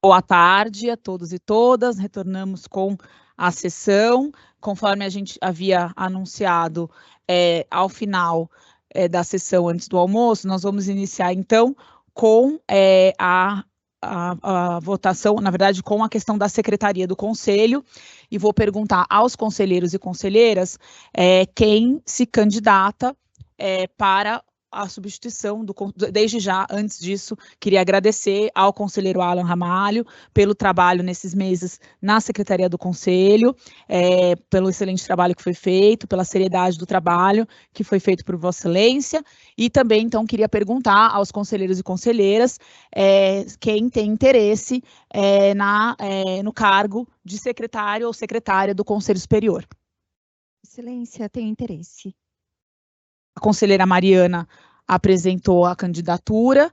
Boa tarde a todos e todas, retornamos com a sessão, conforme a gente havia anunciado ao final da sessão antes do almoço, nós vamos iniciar então com a votação, na verdade com a questão da secretaria do Conselho, e vou perguntar aos conselheiros e conselheiras quem se candidata para a substituição desde já, antes disso, queria agradecer ao conselheiro Alan Ramalho pelo trabalho nesses meses na Secretaria do Conselho, pelo excelente trabalho que foi feito, pela seriedade do trabalho que foi feito por Vossa Excelência, e também, então, queria perguntar aos conselheiros e conselheiras quem tem interesse no cargo de secretário ou secretária do Conselho Superior. Excelência, tenho interesse. A conselheira Mariana apresentou a candidatura,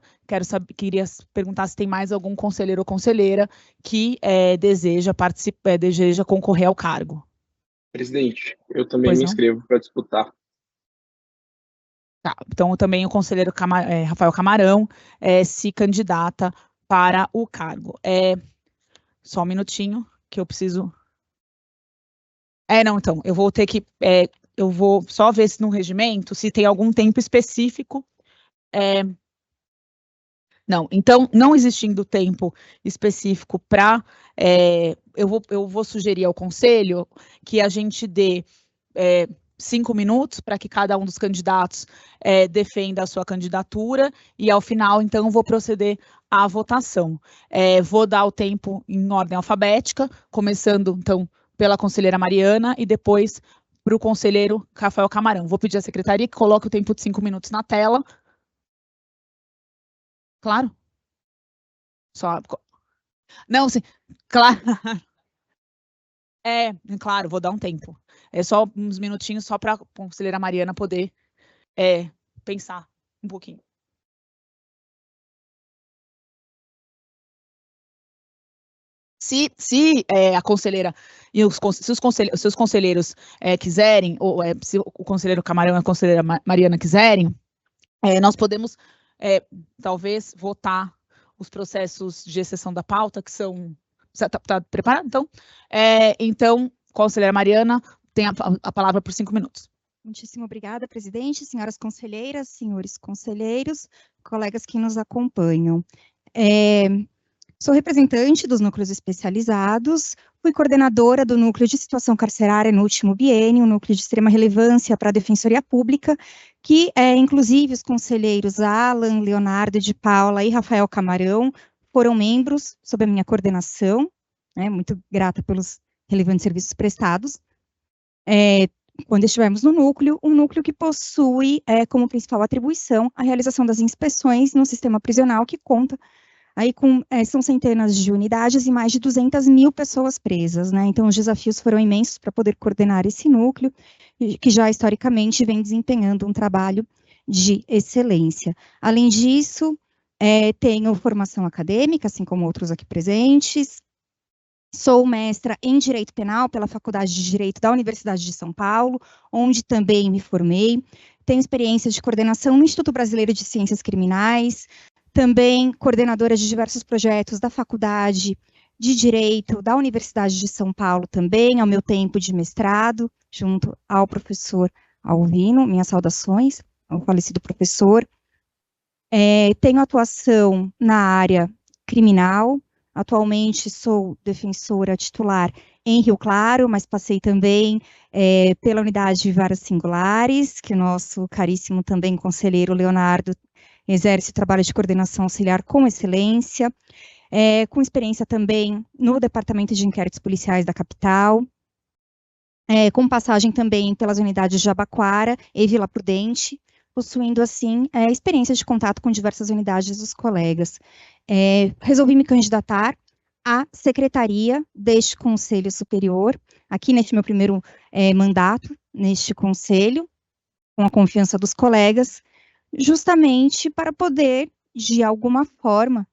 queria perguntar se tem mais algum conselheiro ou conselheira que deseja participar, deseja concorrer ao cargo. Presidente, eu também me inscrevo para disputar. Tá, então também o conselheiro Rafael Camarão se candidata para o cargo. Só um minutinho, que eu preciso... Não, então, eu vou ter que... eu vou só ver se no regimento, se tem algum tempo específico. Não, então, não existindo tempo específico para... eu vou sugerir ao Conselho que a gente dê 5 minutos para que cada um dos candidatos defenda a sua candidatura, e ao final, então, vou proceder à votação. Vou dar o tempo em ordem alfabética, começando, então, pela conselheira Mariana e depois para o conselheiro Rafael Camarão. Vou pedir à secretaria que coloque o tempo de 5 minutos na tela. Claro? Não, sim, claro. Claro, vou dar um tempo. Só uns minutinhos só para a conselheira Mariana poder pensar um pouquinho. Se a conselheira e se os seus conselheiros quiserem, ou se o conselheiro Camarão e a conselheira Mariana quiserem, nós podemos, talvez, votar os processos de exceção da pauta, que são... Está preparado? Então, então, conselheira Mariana tem a palavra por 5 minutos. Muitíssimo obrigada, presidente, senhoras conselheiras, senhores conselheiros, colegas que nos acompanham. Sou representante dos núcleos especializados, fui coordenadora do núcleo de situação carcerária no último biênio, um núcleo de extrema relevância para a Defensoria Pública, que, inclusive, os conselheiros Alan, Leonardo de Paula e Rafael Camarão foram membros sob a minha coordenação, muito grata pelos relevantes serviços prestados. Quando estivemos no núcleo, um núcleo que possui como principal atribuição a realização das inspeções no sistema prisional, que conta aí são centenas de unidades e mais de 200 mil pessoas presas, Então, os desafios foram imensos para poder coordenar esse núcleo, que já historicamente vem desempenhando um trabalho de excelência. Além disso, tenho formação acadêmica, assim como outros aqui presentes. Sou mestra em Direito Penal pela Faculdade de Direito da Universidade de São Paulo, onde também me formei. Tenho experiência de coordenação no Instituto Brasileiro de Ciências Criminais, também coordenadora de diversos projetos da Faculdade de Direito da Universidade de São Paulo também, ao meu tempo de mestrado, junto ao professor Alvino, minhas saudações ao falecido professor. Tenho atuação na área criminal, atualmente sou defensora titular em Rio Claro, mas passei também pela unidade de varas singulares, que o nosso caríssimo também conselheiro Leonardo exerce trabalho de coordenação auxiliar com excelência, com experiência também no Departamento de Inquéritos Policiais da capital, com passagem também pelas unidades de Jabaquara e Vila Prudente, possuindo, assim, experiência de contato com diversas unidades dos colegas. Resolvi me candidatar à secretaria deste Conselho Superior, aqui neste meu primeiro mandato, neste Conselho, com a confiança dos colegas, justamente para poder, de alguma forma,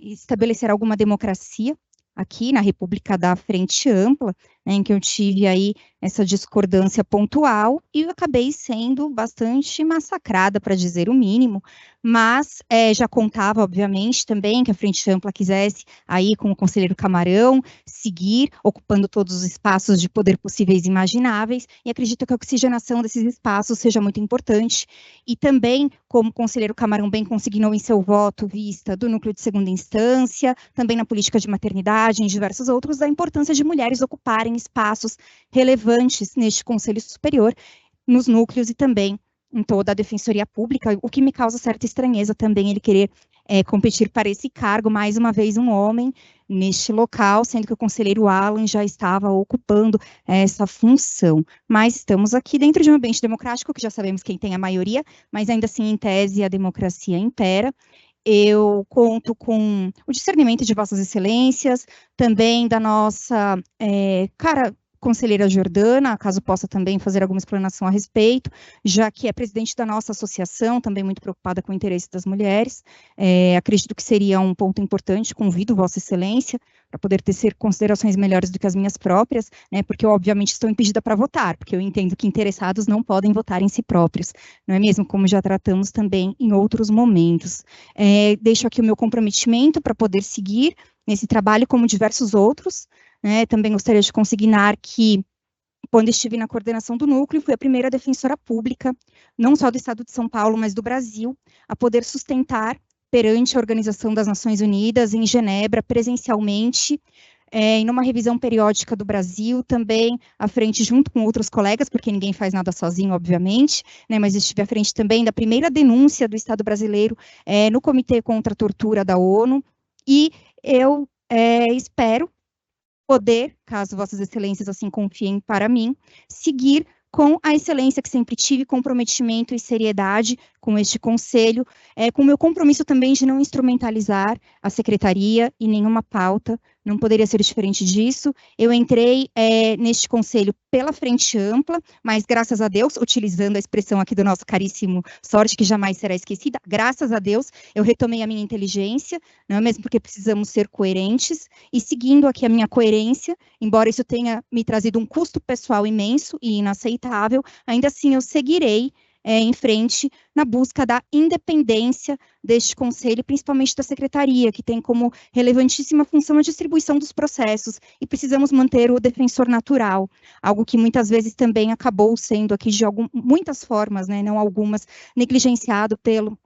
estabelecer alguma democracia aqui na República da Frente Ampla, né, em que eu tive aí essa discordância pontual e eu acabei sendo bastante massacrada, para dizer o mínimo, mas já contava, obviamente, também que a Frente Ampla quisesse, aí com o conselheiro Camarão, seguir ocupando todos os espaços de poder possíveis e imagináveis, e acredito que a oxigenação desses espaços seja muito importante, e também, como o conselheiro Camarão bem consignou em seu voto, vista do núcleo de segunda instância, também na política de maternidade, em diversos outros, da importância de mulheres ocuparem espaços relevantes neste Conselho Superior, nos núcleos e também em toda a Defensoria Pública, o que me causa certa estranheza também ele querer competir para esse cargo, mais uma vez um homem neste local, sendo que o conselheiro Alan já estava ocupando essa função. Mas estamos aqui dentro de um ambiente democrático, que já sabemos quem tem a maioria, mas ainda assim, em tese, a democracia impera. Eu conto com o discernimento de Vossas Excelências, também da nossa conselheira Jordana, caso possa também fazer alguma explanação a respeito, já que é presidente da nossa associação, também muito preocupada com o interesse das mulheres. Acredito que seria um ponto importante, convido Vossa Excelência para poder tecer considerações melhores do que as minhas próprias, né, porque eu obviamente estou impedida para votar, porque eu entendo que interessados não podem votar em si próprios, não é mesmo? Como já tratamos também em outros momentos. Deixo aqui o meu comprometimento para poder seguir nesse trabalho, como diversos outros, né. Também gostaria de consignar que, quando estive na coordenação do núcleo, fui a primeira defensora pública, não só do Estado de São Paulo, mas do Brasil, a poder sustentar perante a Organização das Nações Unidas, em Genebra, presencialmente, em uma revisão periódica do Brasil, também à frente, junto com outros colegas, porque ninguém faz nada sozinho, obviamente, né, mas estive à frente também da primeira denúncia do Estado brasileiro no Comitê contra a Tortura da ONU, e eu espero poder, caso Vossas Excelências assim confiem para mim, seguir com a excelência que sempre tive, comprometimento e seriedade com este conselho, com o meu compromisso também de não instrumentalizar a secretaria e nenhuma pauta, não poderia ser diferente disso. Eu entrei neste conselho pela Frente Ampla, mas graças a Deus, utilizando a expressão aqui do nosso caríssimo Sorte, que jamais será esquecida, graças a Deus, eu retomei a minha inteligência, não é mesmo, porque precisamos ser coerentes, e seguindo aqui a minha coerência, embora isso tenha me trazido um custo pessoal imenso e inaceitável, ainda assim eu seguirei em frente na busca da independência deste conselho, principalmente da secretaria, que tem como relevantíssima função a distribuição dos processos, e precisamos manter o defensor natural, algo que muitas vezes também acabou sendo aqui de muitas formas, né, não algumas, negligenciado pela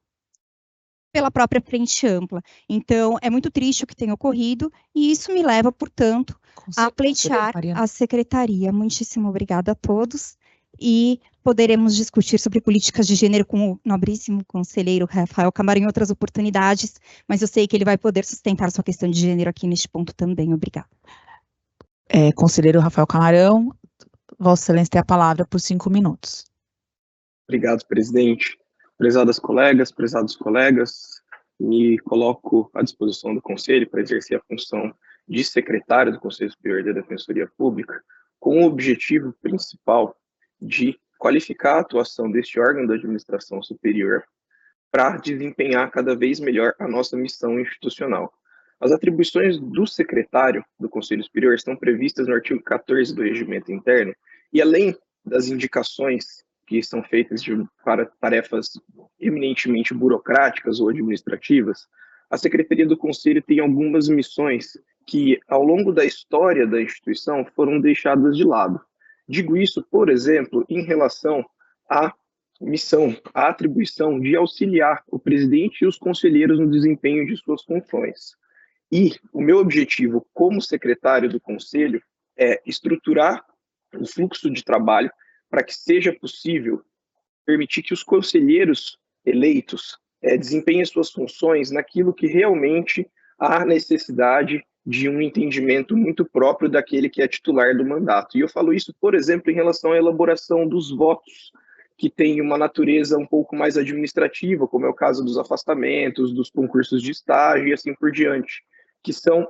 própria Frente Ampla. Então, é muito triste o que tem ocorrido, e isso me leva, portanto, a pleitear a secretaria. Muitíssimo obrigada a todos, e poderemos discutir sobre políticas de gênero com o nobríssimo conselheiro Rafael Camarão em outras oportunidades, mas eu sei que ele vai poder sustentar sua questão de gênero aqui neste ponto também. Obrigada. Conselheiro Rafael Camarão, Vossa Excelência tem a palavra por 5 minutos. Obrigado, presidente. Prezadas colegas, prezados colegas, me coloco à disposição do Conselho para exercer a função de secretário do Conselho Superior da Defensoria Pública, com o objetivo principal de qualificar a atuação deste órgão da administração superior para desempenhar cada vez melhor a nossa missão institucional. As atribuições do secretário do Conselho Superior estão previstas no artigo 14 do Regimento Interno, e além das indicações que são feitas para tarefas eminentemente burocráticas ou administrativas, a Secretaria do Conselho tem algumas missões que, ao longo da história da instituição, foram deixadas de lado. Digo isso, por exemplo, em relação à missão, à atribuição de auxiliar o presidente e os conselheiros no desempenho de suas funções. E o meu objetivo como secretário do Conselho é estruturar o fluxo de trabalho para que seja possível permitir que os conselheiros eleitos desempenhem suas funções naquilo que realmente há necessidade de um entendimento muito próprio daquele que é titular do mandato. E eu falo isso, por exemplo, em relação à elaboração dos votos, que tem uma natureza um pouco mais administrativa, como é o caso dos afastamentos, dos concursos de estágio e assim por diante, que são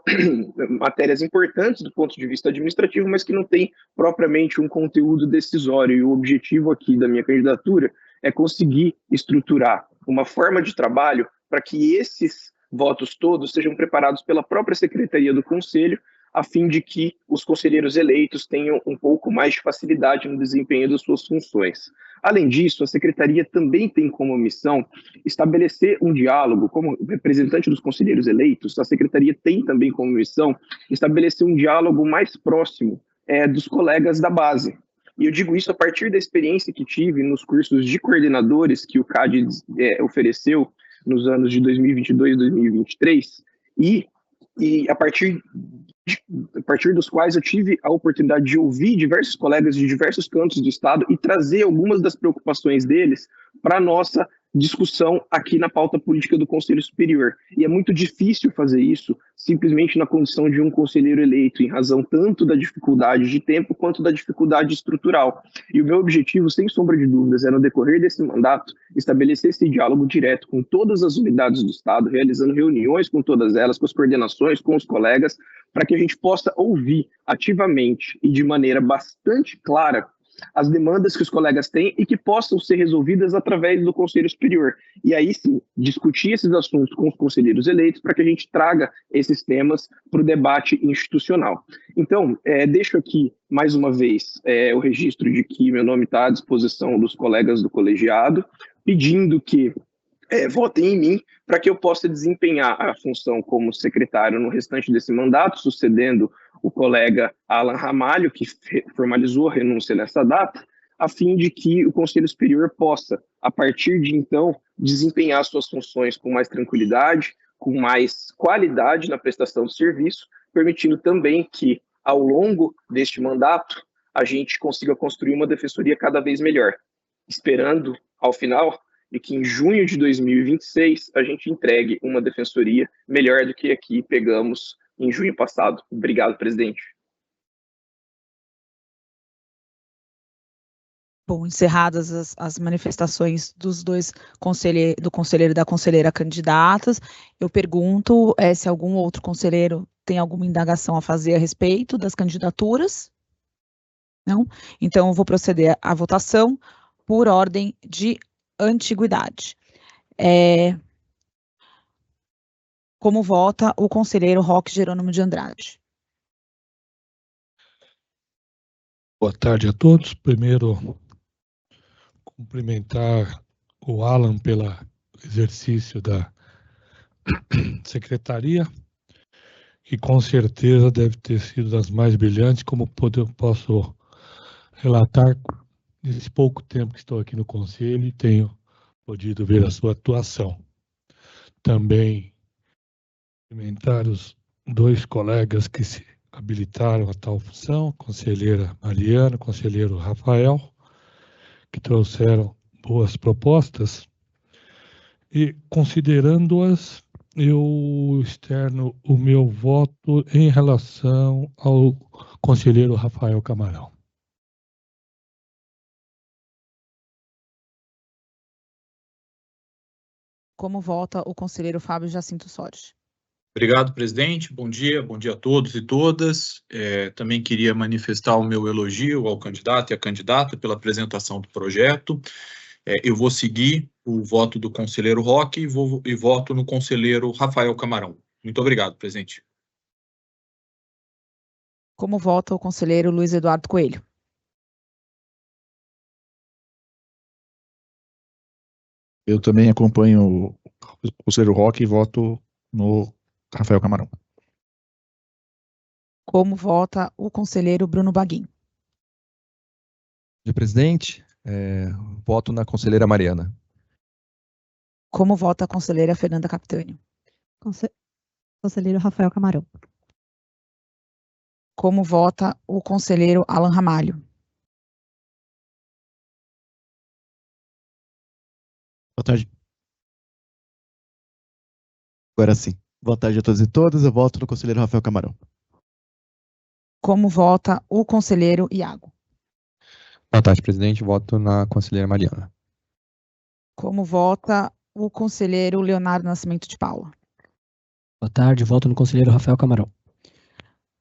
matérias importantes do ponto de vista administrativo, mas que não tem propriamente um conteúdo decisório. E o objetivo aqui da minha candidatura é conseguir estruturar uma forma de trabalho para que esses votos todos sejam preparados pela própria Secretaria do Conselho, a fim de que os conselheiros eleitos tenham um pouco mais de facilidade no desempenho das suas funções. Além disso, a Secretaria também tem como missão estabelecer um diálogo, como representante dos conselheiros eleitos, a Secretaria tem também como missão estabelecer um diálogo mais próximo dos colegas da base. E eu digo isso a partir da experiência que tive nos cursos de coordenadores que o CAD ofereceu nos anos de 2022 e 2023, e a partir dos quais eu tive a oportunidade de ouvir diversos colegas de diversos cantos do estado e trazer algumas das preocupações deles para a nossa discussão aqui na pauta política do Conselho Superior. E é muito difícil fazer isso simplesmente na condição de um conselheiro eleito, em razão tanto da dificuldade de tempo quanto da dificuldade estrutural. E o meu objetivo, sem sombra de dúvidas, é no decorrer desse mandato estabelecer esse diálogo direto com todas as unidades do estado, realizando reuniões com todas elas, com as coordenações, com os colegas, para que a gente possa ouvir ativamente e de maneira bastante clara as demandas que os colegas têm e que possam ser resolvidas através do Conselho Superior. E aí sim, discutir esses assuntos com os conselheiros eleitos para que a gente traga esses temas para o debate institucional. Então, deixo aqui, mais uma vez, o registro de que meu nome está à disposição dos colegas do colegiado, pedindo que votem em mim para que eu possa desempenhar a função como secretário no restante desse mandato, sucedendo o colega Alan Ramalho, que formalizou a renúncia nessa data, a fim de que o Conselho Superior possa, a partir de então, desempenhar suas funções com mais tranquilidade, com mais qualidade na prestação de serviço, permitindo também que, ao longo deste mandato, a gente consiga construir uma defensoria cada vez melhor, esperando, ao final, e que em junho de 2026 a gente entregue uma defensoria melhor do que aqui pegamos em junho passado. Obrigado, presidente. Bom, encerradas as manifestações dos dois do conselheiro e da conselheira candidatas, eu pergunto se algum outro conselheiro tem alguma indagação a fazer a respeito das candidaturas. Não? Então, eu vou proceder à votação por ordem de antiguidade. Como vota o conselheiro Roque Jerônimo de Andrade? Boa tarde a todos. Primeiro, cumprimentar o Alan pelo exercício da secretaria, que com certeza deve ter sido das mais brilhantes, como posso relatar nesse pouco tempo que estou aqui no Conselho e tenho podido ver a sua atuação. Também cumprimentar os dois colegas que se habilitaram a tal função, a conselheira Mariana, o conselheiro Rafael, que trouxeram boas propostas, e considerando-as, eu externo o meu voto em relação ao conselheiro Rafael Camarão. Como vota o conselheiro Fábio Jacinto Soares? Obrigado, presidente. Bom dia a todos e todas. Também queria manifestar o meu elogio ao candidato e à candidata pela apresentação do projeto. Eu vou seguir o voto do conselheiro Roque e voto no conselheiro Rafael Camarão. Muito obrigado, presidente. Como vota o conselheiro Luiz Eduardo Coelho? Eu também acompanho o conselheiro Roque e voto no Rafael Camarão. Como vota o conselheiro Bruno Baguin? Senhor presidente, voto na conselheira Mariana. Como vota a conselheira Fernanda Capitânio? Conselheiro Rafael Camarão. Como vota o conselheiro Alan Ramalho? Boa tarde. Agora sim. Boa tarde a todos e todas. Eu voto no conselheiro Rafael Camarão. Como vota o conselheiro Iago? Boa tarde, presidente. Voto na conselheira Mariana. Como vota o conselheiro Leonardo Nascimento de Paula? Boa tarde. Voto no conselheiro Rafael Camarão.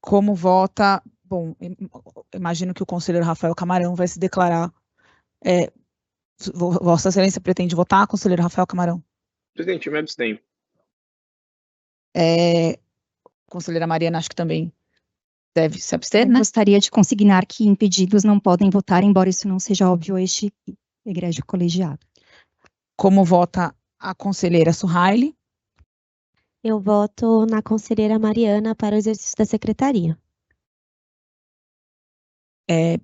Como vota... Bom, imagino que o conselheiro Rafael Camarão vai se declarar... Vossa Excelência pretende votar, conselheiro Rafael Camarão? Presidente, eu me abstenho. Conselheira Mariana, acho que também deve se abster, Eu né? gostaria de consignar que impedidos não podem votar, embora isso não seja óbvio a este egrégio colegiado. Como vota a conselheira Suhaile? Eu voto na conselheira Mariana para o exercício da secretaria.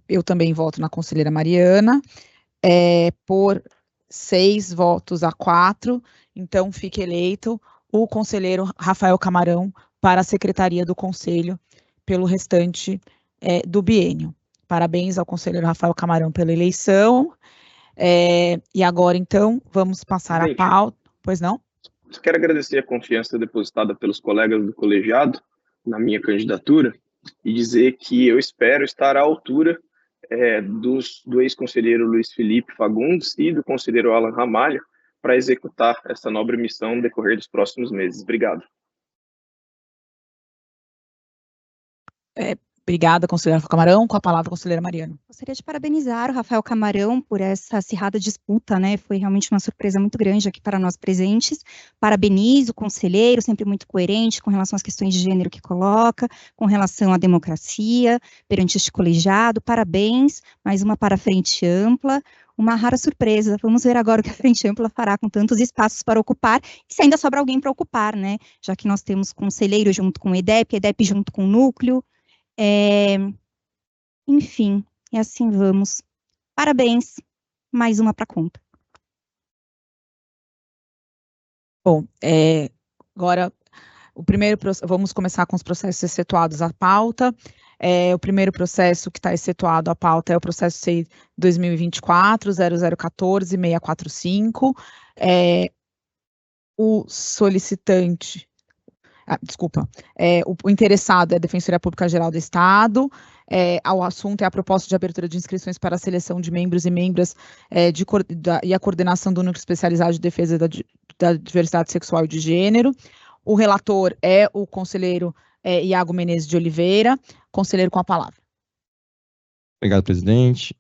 Eu também voto na conselheira Mariana, por 6 votos a 4, então fica eleito o conselheiro Rafael Camarão para a secretaria do conselho pelo restante do biênio. Parabéns ao conselheiro Rafael Camarão pela eleição. E agora, então, vamos passar a pauta. Pois não? Eu quero agradecer a confiança depositada pelos colegas do colegiado na minha candidatura e dizer que eu espero estar à altura do ex-conselheiro Luiz Felipe Fagundes e do conselheiro Alan Ramalho para executar essa nobre missão no decorrer dos próximos meses. Obrigado. Obrigada, conselheira Camarão. Com a palavra, conselheira Mariana. Gostaria de parabenizar o Rafael Camarão por essa acirrada disputa, né? Foi realmente uma surpresa muito grande aqui para nós presentes. Parabenizo o conselheiro, sempre muito coerente com relação às questões de gênero que coloca, com relação à democracia, perante este colegiado. Parabéns, mais uma para a Frente Ampla. Uma rara surpresa. Vamos ver agora o que a Frente Ampla fará com tantos espaços para ocupar, e se ainda sobra alguém para ocupar, né? Já que nós temos conselheiro junto com o EDEP junto com o núcleo. Enfim, e assim vamos. Parabéns, mais uma para conta. Bom, agora vamos começar com os processos excetuados à pauta. O primeiro processo que está excetuado à pauta é o processo C 2024-0014-645. O solicitante... o interessado é a Defensoria Pública Geral do Estado. O assunto é a proposta de abertura de inscrições para a seleção de membros e membras e a coordenação do Núcleo Especializado de Defesa da Diversidade Sexual e de Gênero. O relator é o conselheiro Iago Menezes de Oliveira. Conselheiro, com a palavra. Obrigado, presidente.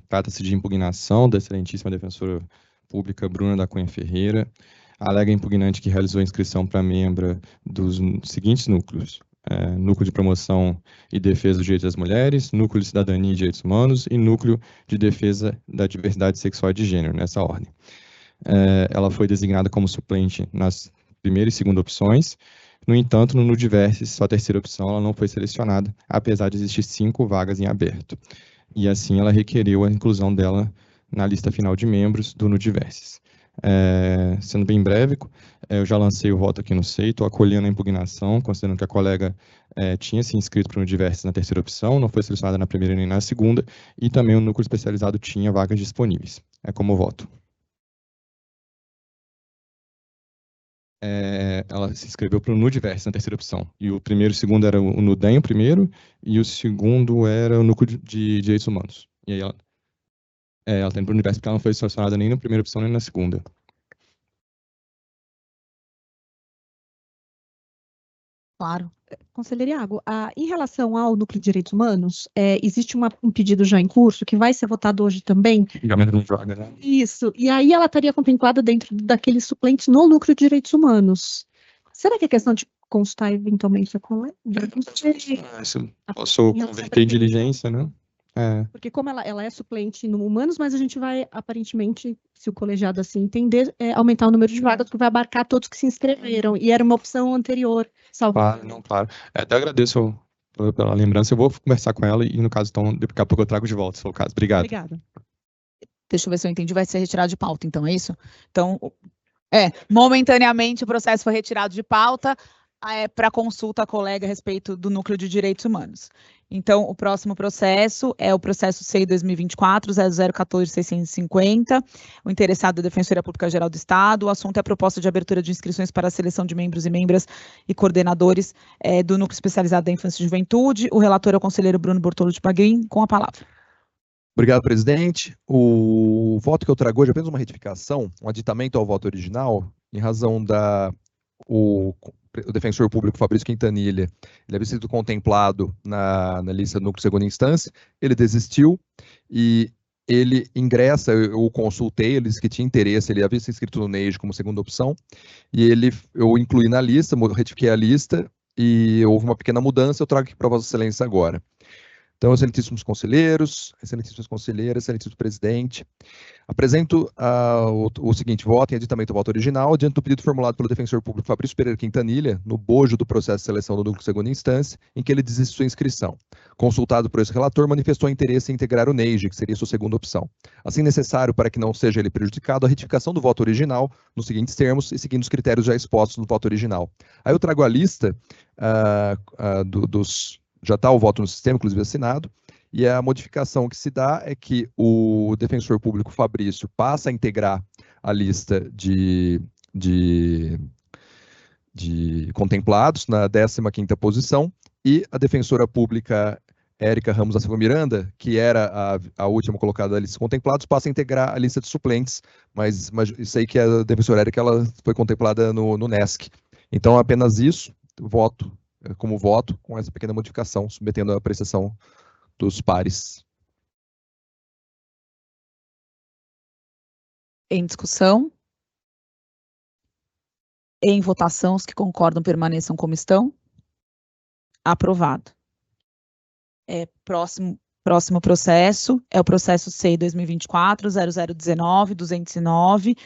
Trata-se de impugnação da excelentíssima defensora pública Bruna da Cunha Ferreira. Alega impugnante que realizou a inscrição para membro dos seguintes núcleos: Núcleo de Promoção e Defesa dos Direitos das Mulheres, Núcleo de Cidadania e Direitos Humanos e Núcleo de Defesa da Diversidade Sexual e de Gênero, nessa ordem. Ela foi designada como suplente nas primeira e segunda opções. No entanto, no Nudiverses, sua terceira opção, ela não foi selecionada, apesar de existir 5 vagas em aberto. E assim ela requeriu a inclusão dela na lista final de membros do Nudiverses. Sendo bem breve, eu já lancei o voto aqui no SEI, estou acolhendo a impugnação, considerando que a colega tinha se inscrito para o Nudiverses na terceira opção, não foi selecionada na primeira nem na segunda, e também o núcleo especializado tinha vagas disponíveis. Como voto. Ela se inscreveu para o Nudiverses na terceira opção, e o segundo era o NUDEM, o primeiro, e o segundo era o Núcleo de Direitos Humanos. E aí ela está indo para o Nudiverses porque ela não foi selecionada nem na primeira opção nem na segunda. Claro. Conselheiro Iago, em relação ao Núcleo de Direitos Humanos, existe um pedido já em curso, que vai ser votado hoje também. Julgamento de vaga, né? Isso, e aí ela estaria contemplada dentro daqueles suplentes no Núcleo de Direitos Humanos. Será que é questão de consultar eventualmente a colega? Posso converter em diligência, né? Porque como ela é suplente no Humanos, mas a gente vai, aparentemente, se o colegiado assim entender, aumentar o número de vagas, que vai abarcar todos que se inscreveram, e era uma opção anterior. Claro. Até agradeço pela lembrança, eu vou conversar com ela e, no caso, então, daqui a pouco eu trago de volta, se for o caso. Obrigado. Obrigada. Deixa eu ver se eu entendi, vai ser retirado de pauta, então, é isso? Então, momentaneamente o processo foi retirado de pauta para consulta à colega a respeito do Núcleo de Direitos Humanos. Então, o próximo processo é o processo C 2024-0014-650, o interessado da Defensoria Pública Geral do Estado. O assunto é a proposta de abertura de inscrições para a seleção de membros e membras e coordenadores do Núcleo Especializado da Infância e Juventude. O relator é o conselheiro Bruno Bortolucci Bagrin, com a palavra. Obrigado, presidente. O voto que eu trago hoje é apenas uma retificação, um aditamento ao voto original, em razão o defensor público Fabrício Quintanilha, ele havia sido contemplado na lista do núcleo de segunda instância, ele desistiu e ele ingressa, eu consultei, ele disse que tinha interesse, ele havia se inscrito no NEIJ como segunda opção, e eu incluí na lista, retifiquei a lista, e houve uma pequena mudança, eu trago aqui para Vossa Excelência agora. Então, excelentíssimos conselheiros, excelentíssimas conselheiras, excelentíssimo presidente, apresento o seguinte voto em aditamento ao voto original, diante do pedido formulado pelo defensor público Fabrício Pereira Quintanilha, no bojo do processo de seleção do núcleo de segunda instância, em que ele desiste sua inscrição. Consultado por esse relator, manifestou interesse em integrar o NEIGE, que seria sua segunda opção. Assim, necessário para que não seja ele prejudicado, a retificação do voto original, nos seguintes termos e seguindo os critérios já expostos no voto original. Aí eu trago a lista já está o voto no sistema, inclusive assinado, e a modificação que se dá é que o defensor público Fabrício passa a integrar a lista de contemplados na 15ª posição, e a defensora pública Érica Ramos da Silva Miranda, que era a última colocada da lista de contemplados, passa a integrar a lista de suplentes, mas sei que a defensora Érica ela foi contemplada no NESC. Então, apenas isso, voto com essa pequena modificação, submetendo à apreciação dos pares. Em discussão? Em votação, os que concordam permaneçam como estão? Aprovado. Próximo processo é o processo C 2024-0019-209.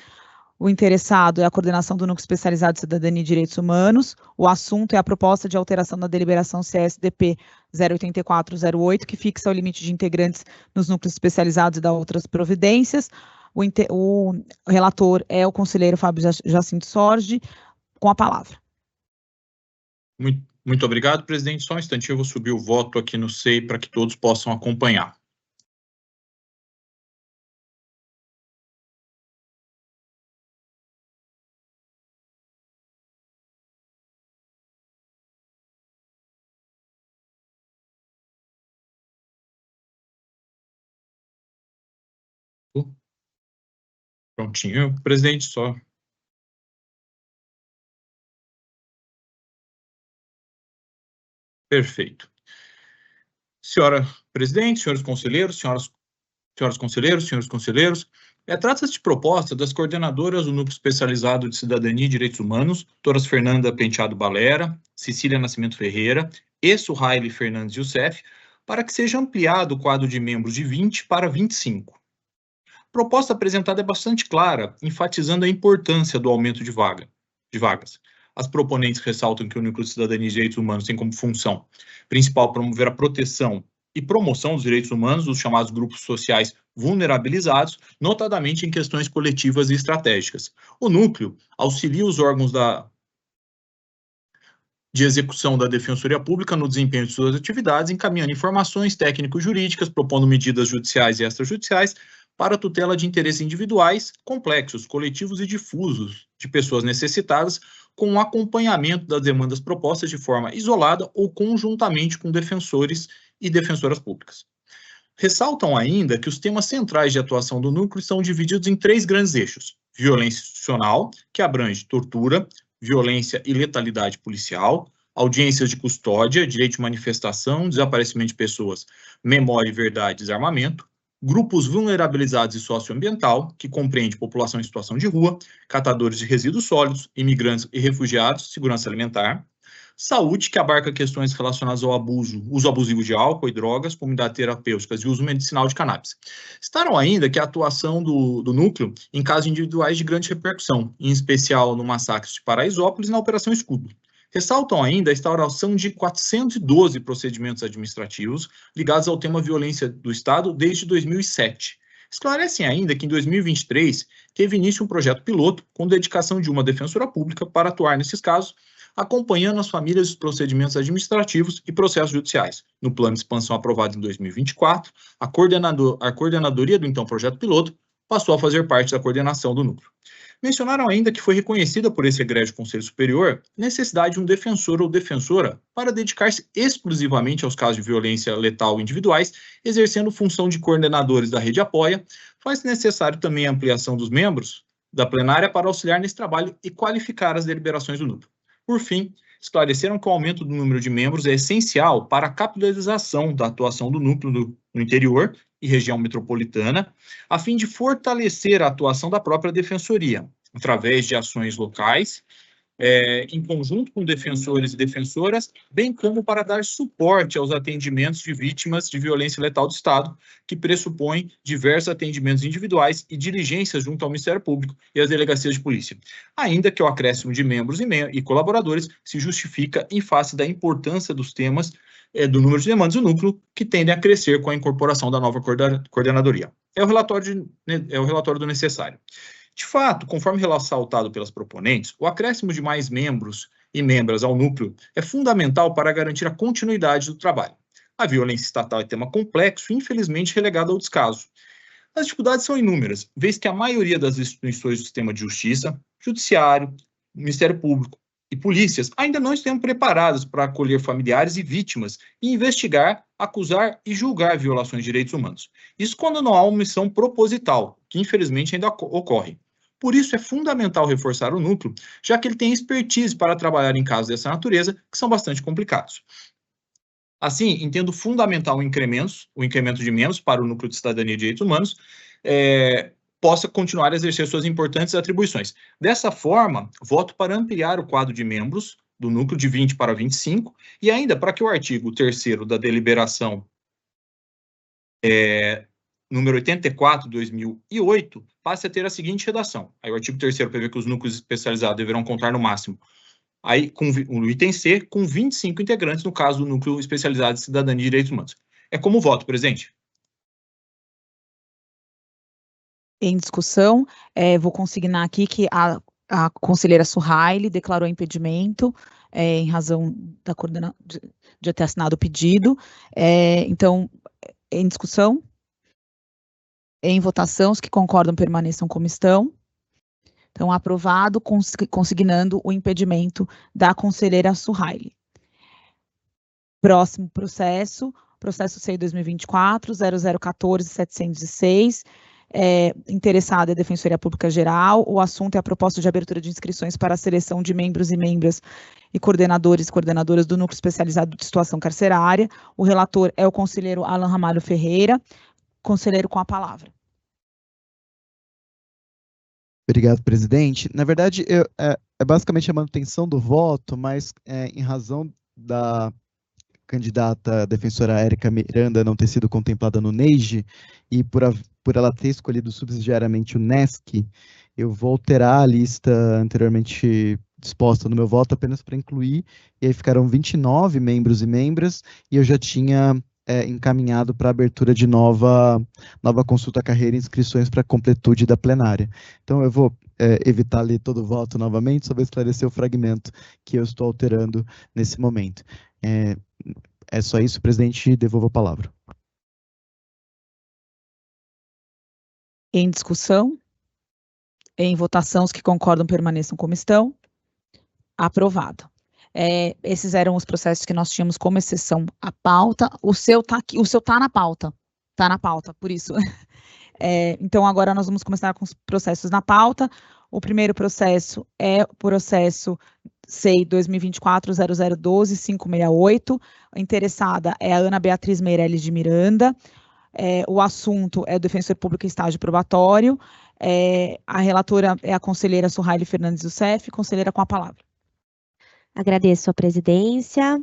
O interessado é a coordenação do Núcleo Especializado de Cidadania e Direitos Humanos. O assunto é a proposta de alteração da deliberação CSDP 08408, que fixa o limite de integrantes nos núcleos especializados e dá outras providências. O relator é o conselheiro Fábio Jacinto Sorge, com a palavra. Muito obrigado, presidente. Só um instantinho, eu vou subir o voto aqui no SEI para que todos possam acompanhar. Prontinho, presidente, só. Perfeito. Senhora presidente, senhores conselheiros, senhores conselheiros, trata-se de proposta das coordenadoras do Núcleo Especializado de Cidadania e Direitos Humanos, doutoras Fernanda Penteado Balera, Cecília Nascimento Ferreira e Suhaile Fernandes Youssef, para que seja ampliado o quadro de membros de 20 para 25. A proposta apresentada é bastante clara, enfatizando a importância do aumento de vagas. As proponentes ressaltam que o Núcleo de Cidadania e Direitos Humanos tem como função principal promover a proteção e promoção dos direitos humanos dos chamados grupos sociais vulnerabilizados, notadamente em questões coletivas e estratégicas. O núcleo auxilia os órgãos de execução da Defensoria Pública no desempenho de suas atividades, encaminhando informações técnico-jurídicas, propondo medidas judiciais e extrajudiciais para a tutela de interesses individuais, complexos, coletivos e difusos de pessoas necessitadas, com o acompanhamento das demandas propostas de forma isolada ou conjuntamente com defensores e defensoras públicas. Ressaltam ainda que os temas centrais de atuação do núcleo são divididos em 3 grandes eixos: violência institucional, que abrange tortura, violência e letalidade policial, audiências de custódia, direito de manifestação, desaparecimento de pessoas, memória e verdade, desarmamento, grupos vulnerabilizados e socioambiental, que compreende população em situação de rua, catadores de resíduos sólidos, imigrantes e refugiados, segurança alimentar, saúde, que abarca questões relacionadas ao uso abusivo de álcool e drogas, comunidades terapêuticas e uso medicinal de cannabis. Citaram ainda que a atuação do núcleo em casos individuais de grande repercussão, em especial no massacre de Paraisópolis e na Operação Escudo. Ressaltam ainda a instauração de 412 procedimentos administrativos ligados ao tema violência do Estado desde 2007. Esclarecem ainda que em 2023 teve início um projeto piloto com dedicação de uma defensora pública para atuar nesses casos, acompanhando as famílias dos procedimentos administrativos e processos judiciais. No plano de expansão aprovado em 2024, a coordenadoria do então projeto piloto passou a fazer parte da coordenação do núcleo. Mencionaram ainda que foi reconhecida por esse egrégio Conselho Superior a necessidade de um defensor ou defensora para dedicar-se exclusivamente aos casos de violência letal individuais, exercendo função de coordenadores da Rede Apoia. Faz-se necessário também a ampliação dos membros da plenária para auxiliar nesse trabalho e qualificar as deliberações do núcleo. Por fim, esclareceram que o aumento do número de membros é essencial para a capitalização da atuação do núcleo no interior e região metropolitana, a fim de fortalecer a atuação da própria Defensoria, através de ações locais em conjunto com defensores e defensoras, bem como para dar suporte aos atendimentos de vítimas de violência letal do Estado, que pressupõem diversos atendimentos individuais e diligências junto ao Ministério Público e às delegacias de polícia, ainda que o acréscimo de membros e colaboradores se justifica em face da importância dos temas do número de demandas do núcleo, que tendem a crescer com a incorporação da nova coordenadoria. É o relatório do necessário. De fato, conforme ressaltado pelas proponentes, o acréscimo de mais membros e membras ao núcleo é fundamental para garantir a continuidade do trabalho. A violência estatal é tema complexo e, infelizmente, relegado ao descaso. As dificuldades são inúmeras, vez que a maioria das instituições do sistema de justiça, judiciário, Ministério Público e polícias ainda não estão preparadas para acolher familiares e vítimas e investigar, acusar e julgar violações de direitos humanos. Isso quando não há uma omissão proposital, que infelizmente ainda ocorre. Por isso é fundamental reforçar o núcleo, já que ele tem expertise para trabalhar em casos dessa natureza, que são bastante complicados. Assim, entendo fundamental o incremento de membros para o núcleo de cidadania e direitos humanos, possa continuar a exercer suas importantes atribuições. Dessa forma, voto para ampliar o quadro de membros do núcleo de 20 para 25, e ainda para que o artigo 3º da deliberação número 84, 2008, passe a ter a seguinte redação. Aí o artigo 3º prevê que os núcleos especializados deverão contar no máximo, aí com o item C, com 25 integrantes, no caso do núcleo especializado de cidadania e direitos humanos. É como voto, presidente. Em discussão, vou consignar aqui que a conselheira Suhaili declarou impedimento em razão de ter assinado o pedido. Então, em discussão, em votação, os que concordam permaneçam como estão. Então, aprovado, consignando o impedimento da conselheira Suhaili. Próximo processo C 2024, 0014-706, interessada é a Defensoria Pública Geral. O assunto é a proposta de abertura de inscrições para a seleção de membros e membras e coordenadores e coordenadoras do Núcleo Especializado de Situação Carcerária. O relator é o conselheiro Alan Ramalho Ferreira. Conselheiro, com a palavra. Obrigado, presidente. Na verdade, é basicamente a manutenção do voto, mas em razão da candidata defensora Érica Miranda não ter sido contemplada no NEIGE e por ela ter escolhido subsidiariamente o NESC, eu vou alterar a lista anteriormente disposta no meu voto apenas para incluir, e aí ficaram 29 membros e membras, e eu já tinha encaminhado para a abertura de nova consulta carreira e inscrições para completude da plenária. Então, eu vou evitar ler todo o voto novamente, só vou esclarecer o fragmento que eu estou alterando nesse momento. É só isso, presidente, devolvo a palavra. Em discussão, em votação, os que concordam permaneçam como estão. Aprovado. Esses eram os processos que nós tínhamos como exceção à pauta. O seu tá aqui, o seu tá na pauta, por isso. Então, agora nós vamos começar com os processos na pauta. O primeiro processo é o processo C 2024-0012-568. A interessada é a Ana Beatriz Meirelles de Miranda. O assunto é o defensor público em estágio probatório. A relatora é a conselheira Suhaili Fernandes Youssef. Conselheira, com a palavra. Agradeço a presidência,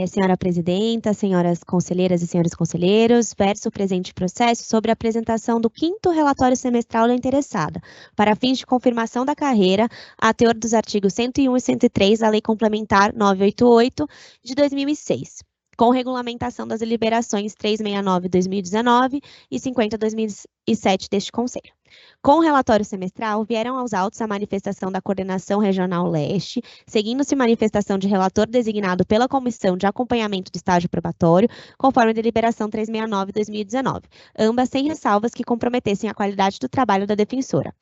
senhora presidenta, senhoras conselheiras e senhores conselheiros, verso o presente processo sobre a apresentação do 5º relatório semestral da interessada, para fins de confirmação da carreira, a teor dos artigos 101 e 103 da Lei Complementar 988 de 2006. Com regulamentação das deliberações 369/2019 e 50/2007 deste Conselho. Com o relatório semestral, vieram aos autos a manifestação da Coordenação Regional Leste, seguindo-se manifestação de relator designado pela Comissão de Acompanhamento do Estágio Probatório, conforme a deliberação 369/2019, ambas sem ressalvas que comprometessem a qualidade do trabalho da defensora.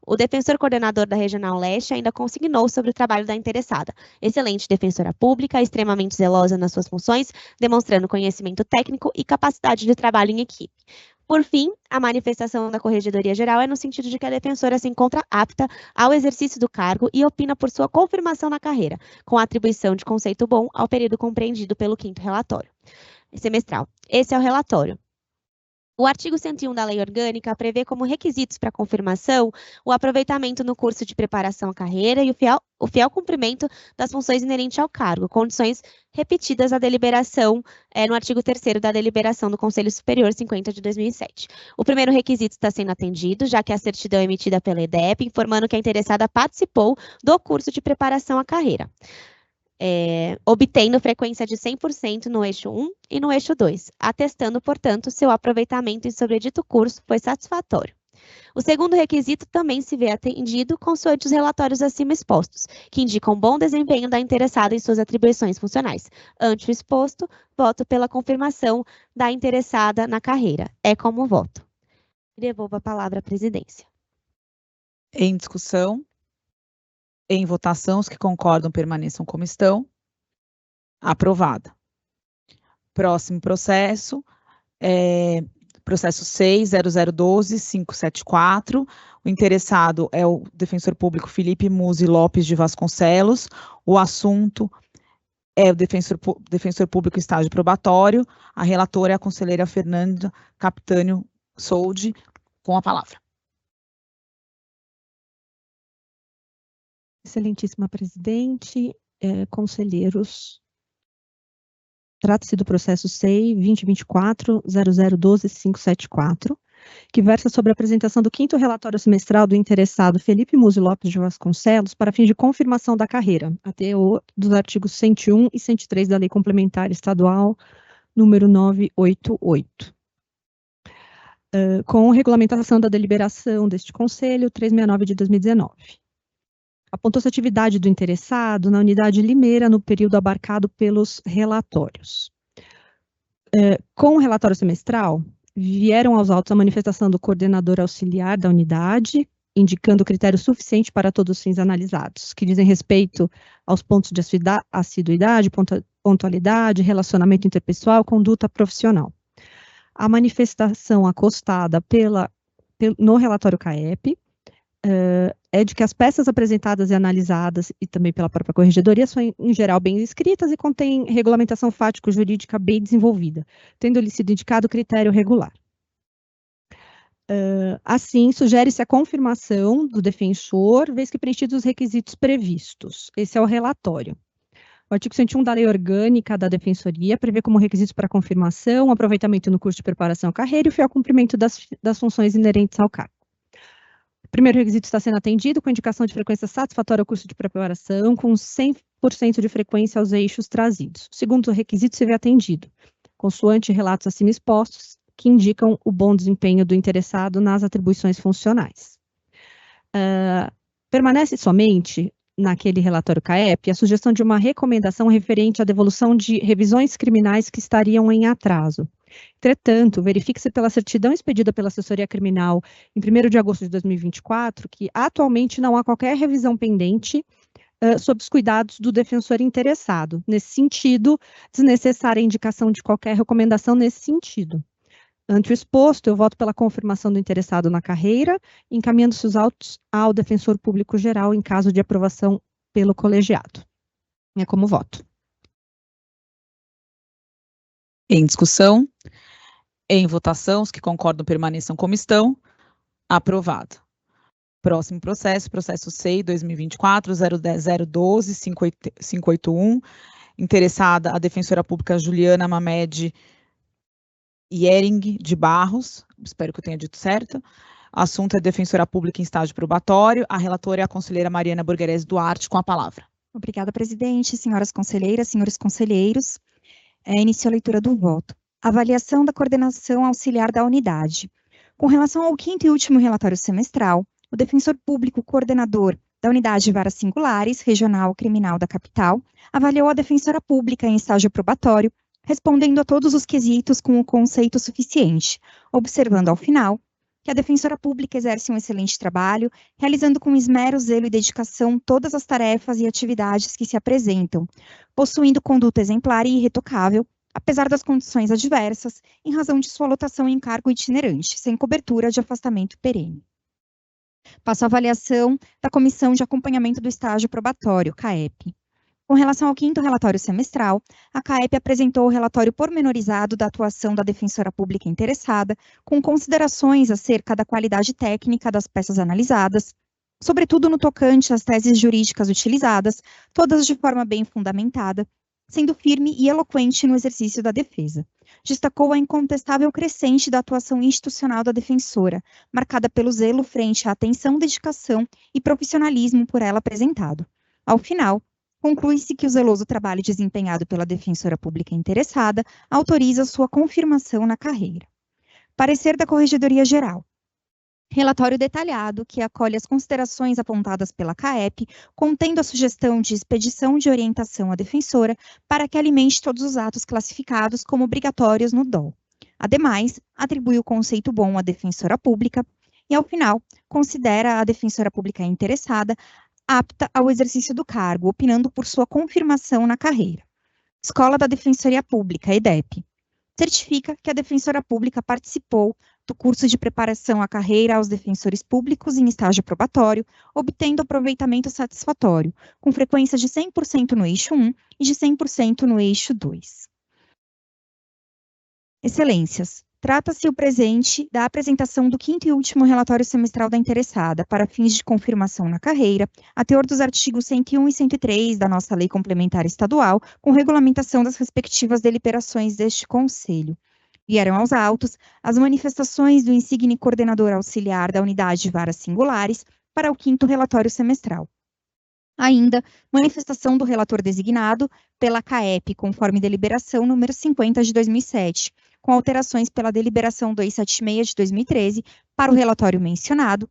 O defensor coordenador da Regional Leste ainda consignou sobre o trabalho da interessada, excelente defensora pública, extremamente zelosa nas suas funções, demonstrando conhecimento técnico e capacidade de trabalho em equipe. Por fim, a manifestação da Corregedoria Geral é no sentido de que a defensora se encontra apta ao exercício do cargo e opina por sua confirmação na carreira, com a atribuição de conceito bom ao período compreendido pelo 5º relatório semestral. Esse é o relatório. O artigo 101 da Lei Orgânica prevê como requisitos para confirmação o aproveitamento no curso de preparação à carreira e o fiel cumprimento das funções inerentes ao cargo, condições repetidas à deliberação no artigo 3º da deliberação do Conselho Superior 50 de 2007. O primeiro requisito está sendo atendido, já que a certidão é emitida pela EDEP, informando que a interessada participou do curso de preparação à carreira. Obtendo frequência de 100% no eixo 1 e no eixo 2, atestando, portanto, seu aproveitamento em sobredito curso foi satisfatório. O segundo requisito também se vê atendido consoante os relatórios acima expostos, que indicam bom desempenho da interessada em suas atribuições funcionais. Ante o exposto, voto pela confirmação da interessada na carreira. É como voto. Devolvo a palavra à presidência. Em discussão. Em votação, os que concordam permaneçam como estão. Aprovada. Próximo processo, processo 6.0012.574. O interessado é o defensor público Felipe Musi Lopes de Vasconcelos. O assunto é o defensor público estágio probatório. A relatora é a conselheira Fernanda Capitânio Soldi, com a palavra. Excelentíssima presidente, conselheiros, trata-se do processo SEI 2024-0012-574, que versa sobre a apresentação do 5º relatório semestral do interessado Felipe Musi Lopes de Vasconcelos para fins de confirmação da carreira, até dos artigos 101 e 103 da Lei Complementar Estadual número 988. Com regulamentação da deliberação deste Conselho 369 de 2019. Apontou-se a atividade do interessado na unidade Limeira no período abarcado pelos relatórios. Com o relatório semestral, vieram aos autos a manifestação do coordenador auxiliar da unidade, indicando critério suficiente para todos os fins analisados, que dizem respeito aos pontos de assiduidade, pontualidade, relacionamento interpessoal, conduta profissional. A manifestação acostada no relatório CAEP, é de que as peças apresentadas e analisadas, e também pela própria corregedoria, são, em geral, bem escritas e contêm regulamentação fático-jurídica bem desenvolvida, tendo-lhe sido indicado critério regular. Assim, sugere-se a confirmação do defensor, vez que preenchidos os requisitos previstos. Esse é o relatório. O artigo 101 da Lei Orgânica da Defensoria prevê como requisitos para confirmação o aproveitamento no curso de preparação à carreira e o fiel cumprimento das funções inerentes ao cargo. O primeiro requisito está sendo atendido com indicação de frequência satisfatória ao curso de preparação, com 100% de frequência aos eixos trazidos. O segundo requisito se vê atendido, consoante relatos acima expostos, que indicam o bom desempenho do interessado nas atribuições funcionais. Permanece somente, naquele relatório CAEP, a sugestão de uma recomendação referente à devolução de revisões criminais que estariam em atraso. Entretanto, verifique-se pela certidão expedida pela assessoria criminal em 1º de agosto de 2024 que atualmente não há qualquer revisão pendente sob os cuidados do defensor interessado. Nesse sentido, desnecessária a indicação de qualquer recomendação nesse sentido. Ante o exposto, eu voto pela confirmação do interessado na carreira, encaminhando-se os autos ao defensor público geral em caso de aprovação pelo colegiado. É como voto. Em discussão, em votação, os que concordam permaneçam como estão. Aprovado. Próximo processo, processo SEI 2024-012-581. Interessada a defensora pública Juliana Mamed Yering de Barros, espero que eu tenha dito certo. Assunto é defensora pública em estágio probatório. A relatora é a conselheira Mariana Borgherese Duarte, com a palavra. Obrigada, presidente, senhoras conselheiras, senhores conselheiros. Inicio a leitura do voto. Avaliação da coordenação auxiliar da unidade. Com relação ao 5º e último relatório semestral, o defensor público coordenador da unidade de varas singulares, regional criminal da capital, avaliou a defensora pública em estágio probatório, respondendo a todos os quesitos com o conceito suficiente, observando ao final que a defensora pública exerce um excelente trabalho, realizando com esmero, zelo e dedicação todas as tarefas e atividades que se apresentam, possuindo conduta exemplar e irretocável, apesar das condições adversas, em razão de sua lotação em cargo itinerante, sem cobertura de afastamento perene. Passo à avaliação da Comissão de Acompanhamento do Estágio Probatório, CAEP. Com relação ao 5º relatório semestral, a CAEP apresentou o relatório pormenorizado da atuação da defensora pública interessada, com considerações acerca da qualidade técnica das peças analisadas, sobretudo no tocante às teses jurídicas utilizadas, todas de forma bem fundamentada, sendo firme e eloquente no exercício da defesa. Destacou a incontestável crescente da atuação institucional da defensora, marcada pelo zelo frente à atenção, dedicação e profissionalismo por ela apresentado. Ao final, conclui-se que o zeloso trabalho desempenhado pela defensora pública interessada autoriza sua confirmação na carreira. Parecer da Corregedoria Geral. Relatório detalhado que acolhe as considerações apontadas pela CAEP, contendo a sugestão de expedição de orientação à defensora para que alimente todos os atos classificados como obrigatórios no DOL. Ademais, atribui o conceito bom à defensora pública e, ao final, considera a defensora pública interessada apta ao exercício do cargo, opinando por sua confirmação na carreira. Escola da Defensoria Pública, EDEP. Certifica que a defensora pública participou do curso de preparação à carreira aos defensores públicos em estágio probatório, obtendo aproveitamento satisfatório, com frequência de 100% no eixo 1 e de 100% no eixo 2. Excelências. Trata-se o presente da apresentação do 5º e último relatório semestral da interessada, para fins de confirmação na carreira, a teor dos artigos 101 e 103 da nossa Lei Complementar Estadual, com regulamentação das respectivas deliberações deste Conselho. Vieram aos autos as manifestações do insigne coordenador auxiliar da Unidade de Varas Singulares para o 5º relatório semestral. Ainda, manifestação do relator designado pela CAEP, conforme deliberação número 50 de 2007, com alterações pela deliberação 276 de 2013 para o relatório mencionado,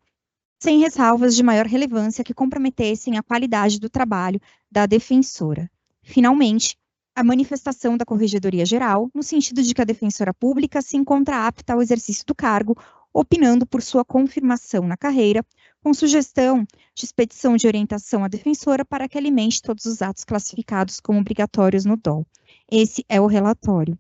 sem ressalvas de maior relevância que comprometessem a qualidade do trabalho da defensora. Finalmente, a manifestação da Corregedoria Geral, no sentido de que a defensora pública se encontra apta ao exercício do cargo, opinando por sua confirmação na carreira, com sugestão de expedição de orientação à defensora para que alimente todos os atos classificados como obrigatórios no DOL. Esse é o relatório.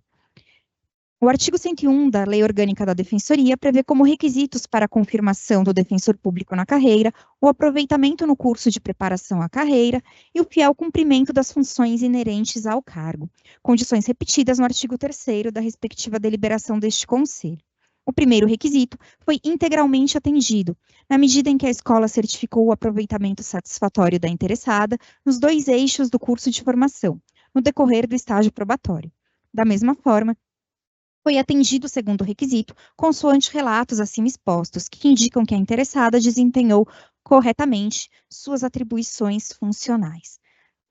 O artigo 101 da Lei Orgânica da Defensoria prevê como requisitos para a confirmação do defensor público na carreira o aproveitamento no curso de preparação à carreira e o fiel cumprimento das funções inerentes ao cargo, condições repetidas no artigo 3º da respectiva deliberação deste Conselho. O primeiro requisito foi integralmente atendido, na medida em que a escola certificou o aproveitamento satisfatório da interessada nos 2 eixos do curso de formação, no decorrer do estágio probatório. Da mesma forma, foi atendido o segundo requisito, consoante relatos acima expostos, que indicam que a interessada desempenhou corretamente suas atribuições funcionais.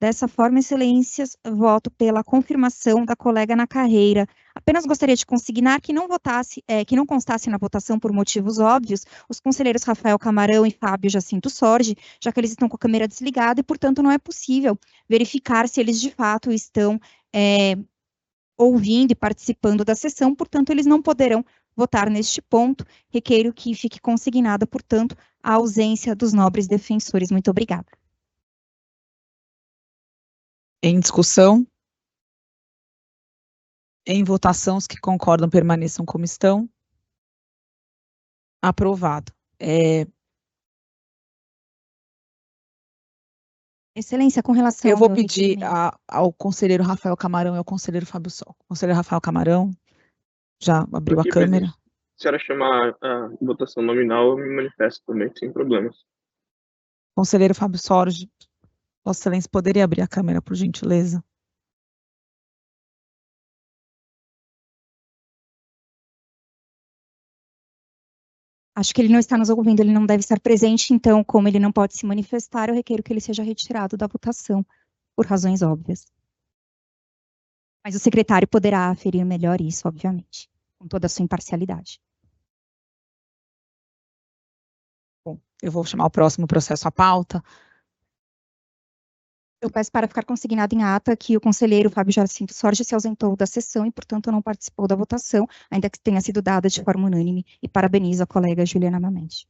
Dessa forma, excelências, voto pela confirmação da colega na carreira. Apenas gostaria de consignar que não constasse na votação por motivos óbvios os conselheiros Rafael Camarão e Fábio Jacinto Sorge, já que eles estão com a câmera desligada e, portanto, não é possível verificar se eles de fato estão ouvindo e participando da sessão, portanto, eles não poderão votar neste ponto. Requeiro que fique consignada, portanto, a ausência dos nobres defensores. Muito obrigada. Em discussão? Em votação, os que concordam permaneçam como estão. Aprovado. Excelência, com relação... Eu vou pedir ao conselheiro Rafael Camarão e ao conselheiro Fábio Sol. Conselheiro Rafael Camarão, já abriu a câmera. Se a senhora chamar a votação nominal, eu me manifesto também, sem problemas. Conselheiro Fábio Sorge, Vossa Excelência, poderia abrir a câmera, por gentileza? Acho que ele não está nos ouvindo, ele não deve estar presente, então, como ele não pode se manifestar, eu requeiro que ele seja retirado da votação, por razões óbvias. Mas o secretário poderá aferir melhor isso, obviamente, com toda a sua imparcialidade. Bom, eu vou chamar o próximo processo à pauta. Eu peço para ficar consignado em ata que o conselheiro Fábio Jacinto Sorge se ausentou da sessão e, portanto, não participou da votação, ainda que tenha sido dada de forma unânime, e parabenizo a colega Juliana Mamente.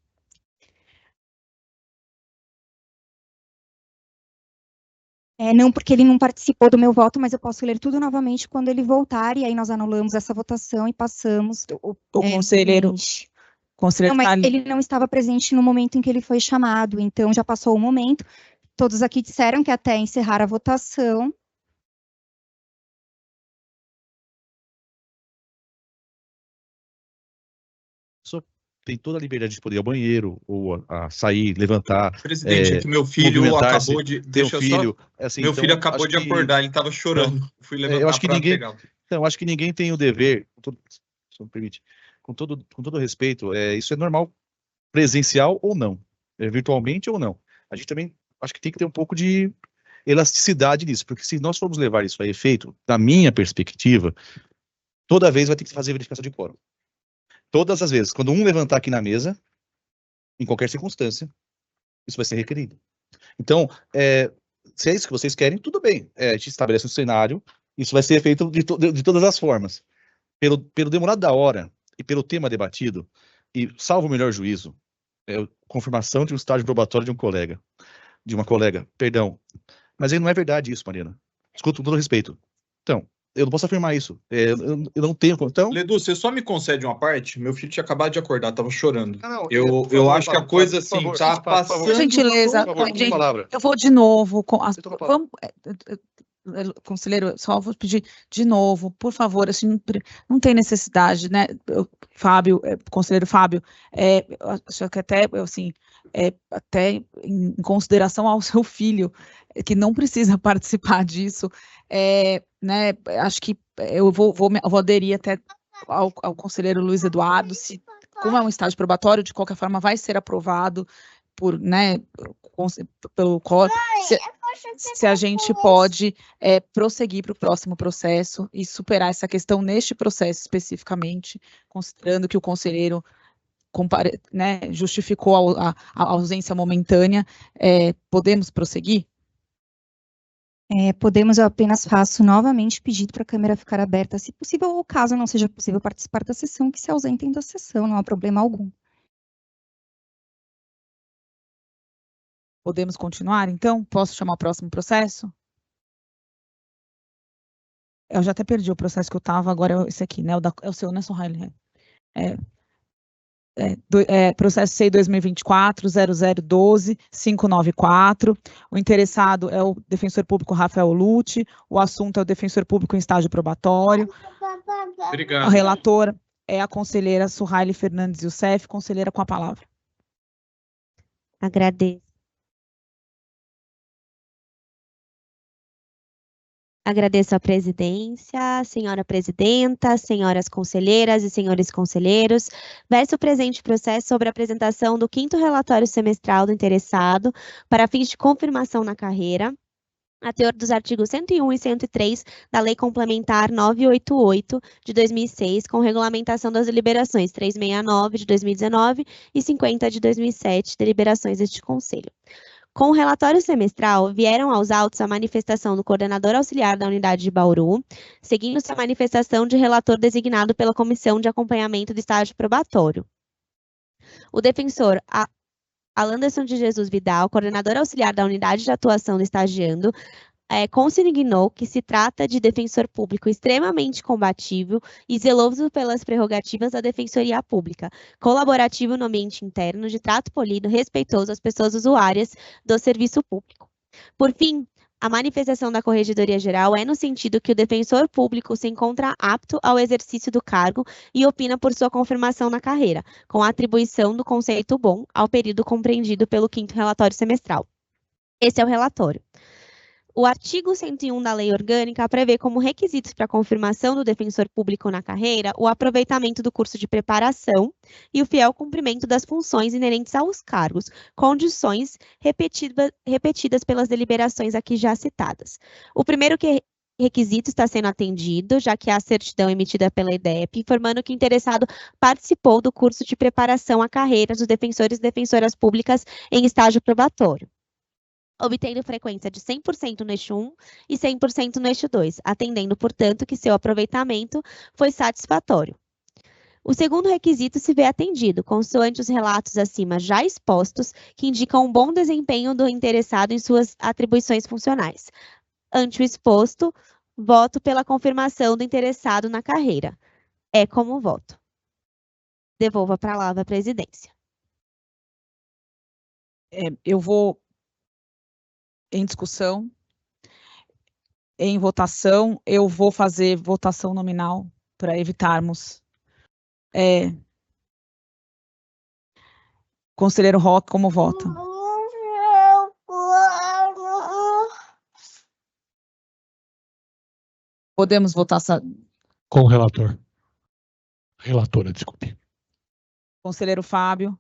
Não porque ele não participou do meu voto, mas eu posso ler tudo novamente quando ele voltar, e aí nós anulamos essa votação e passamos... O conselheiro... Não, mas ele não estava presente no momento em que ele foi chamado, então já passou o momento. Todos aqui disseram que até encerrar a votação. Tem toda a liberdade de poder ir ao banheiro, ou a sair, levantar. Presidente, é que meu filho acabou de... Deixa eu filho, assim, meu então, filho acabou de acordar, ele estava chorando. Então, Fui levantar eu acho que para ninguém, pegar. então, acho que ninguém tem o dever, se me permite, com todo respeito, isso é normal, presencial ou não, virtualmente ou não. A gente também acho que tem que ter um pouco de elasticidade nisso, porque se nós formos levar isso a efeito, da minha perspectiva, toda vez vai ter que fazer verificação de quórum. Todas as vezes, quando um levantar aqui na mesa, em qualquer circunstância, isso vai ser requerido. Então, se é isso que vocês querem, tudo bem. A gente estabelece um cenário, isso vai ser feito de todas as formas. Pelo demorado da hora e pelo tema debatido, e salvo o melhor juízo, confirmação de um estágio probatório de uma colega, perdão. Mas aí não é verdade isso, Mariana. Escuto com todo respeito. Então, eu não posso afirmar isso. Eu não tenho. Então... Ledu, você só me concede uma parte? Meu filho tinha acabado de acordar, estava chorando. Não, eu acho que a coisa assim está passando. Por gentileza, eu vou de novo. Vamos, conselheiro, só vou pedir de novo, por favor, assim, não tem necessidade, né, Fábio, conselheiro Fábio, acho que até, assim, até em consideração ao seu filho, que não precisa participar disso, né, acho que eu vou aderir até ao conselheiro Luiz Eduardo, como é um estágio probatório, de qualquer forma vai ser aprovado por, né, pelo se a gente pode prosseguir para o próximo processo e superar essa questão neste processo especificamente, considerando que o conselheiro né, justificou a ausência momentânea, podemos prosseguir? Podemos, eu apenas faço novamente pedido para a câmera ficar aberta, se possível, ou caso não seja possível participar da sessão, que se ausentem da sessão, não há problema algum. Podemos continuar, então? Posso chamar o próximo processo? Eu já até perdi o processo que eu estava, agora é esse aqui, né? É o seu, né, Sohaili? Processo CEI 2024-0012-594. O interessado é o defensor público Rafael Lute. O assunto é o defensor público em estágio probatório. Obrigado. A relatora é a conselheira Sohaili Fernandes Youssef. Conselheira, com a palavra. Agradeço. Agradeço a presidência, senhora presidenta, senhoras conselheiras e senhores conselheiros. Verso o presente processo sobre a apresentação do 5º relatório semestral do interessado para fins de confirmação na carreira, a teor dos artigos 101 e 103 da Lei Complementar 988 de 2006, com regulamentação das deliberações 369 de 2019 e 50 de 2007, deliberações deste Conselho. Com o relatório semestral, vieram aos autos a manifestação do coordenador auxiliar da unidade de Bauru, seguindo-se a manifestação de relator designado pela Comissão de Acompanhamento do Estágio Probatório. O defensor Alanderson de Jesus Vidal, coordenador auxiliar da unidade de atuação do estagiando, consignou que se trata de defensor público extremamente combativo e zeloso pelas prerrogativas da Defensoria Pública, colaborativo no ambiente interno, de trato polido, respeitoso às pessoas usuárias do serviço público. Por fim, a manifestação da Corregedoria Geral é no sentido que o defensor público se encontra apto ao exercício do cargo e opina por sua confirmação na carreira, com a atribuição do conceito bom ao período compreendido pelo 5º relatório semestral. Esse é o relatório. O artigo 101 da Lei Orgânica prevê como requisitos para a confirmação do defensor público na carreira o aproveitamento do curso de preparação e o fiel cumprimento das funções inerentes aos cargos, condições repetidas pelas deliberações aqui já citadas. O primeiro requisito está sendo atendido, já que há certidão emitida pela EDEP, informando que o interessado participou do curso de preparação à carreira dos defensores e defensoras públicas em estágio probatório, obtendo frequência de 100% no eixo 1 e 100% no eixo 2, atendendo, portanto, que seu aproveitamento foi satisfatório. O segundo requisito se vê atendido, consoante os relatos acima já expostos, que indicam um bom desempenho do interessado em suas atribuições funcionais. Ante o exposto, voto pela confirmação do interessado na carreira. É como voto. Devolvo a palavra à presidência. Eu vou em discussão. Em votação, eu vou fazer votação nominal para evitarmos. Conselheiro Roque, como vota? Podemos votar Com o relator. Relatora, desculpe. Conselheiro Fábio.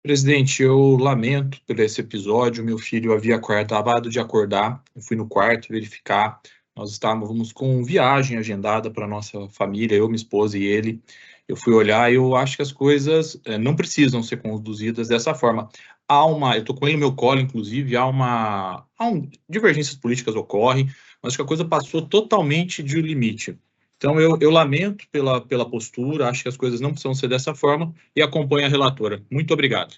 Presidente, eu lamento por esse episódio. Meu filho havia acabado de acordar. Eu fui no quarto verificar. Nós estávamos com viagem agendada para nossa família, eu, minha esposa e ele. Eu fui olhar e eu acho que as coisas não precisam ser conduzidas dessa forma. Eu estou com ele no meu colo, inclusive, divergências políticas ocorrem, mas acho que a coisa passou totalmente de limite. Então, eu lamento pela postura, acho que as coisas não precisam ser dessa forma e acompanho a relatora. Muito obrigado.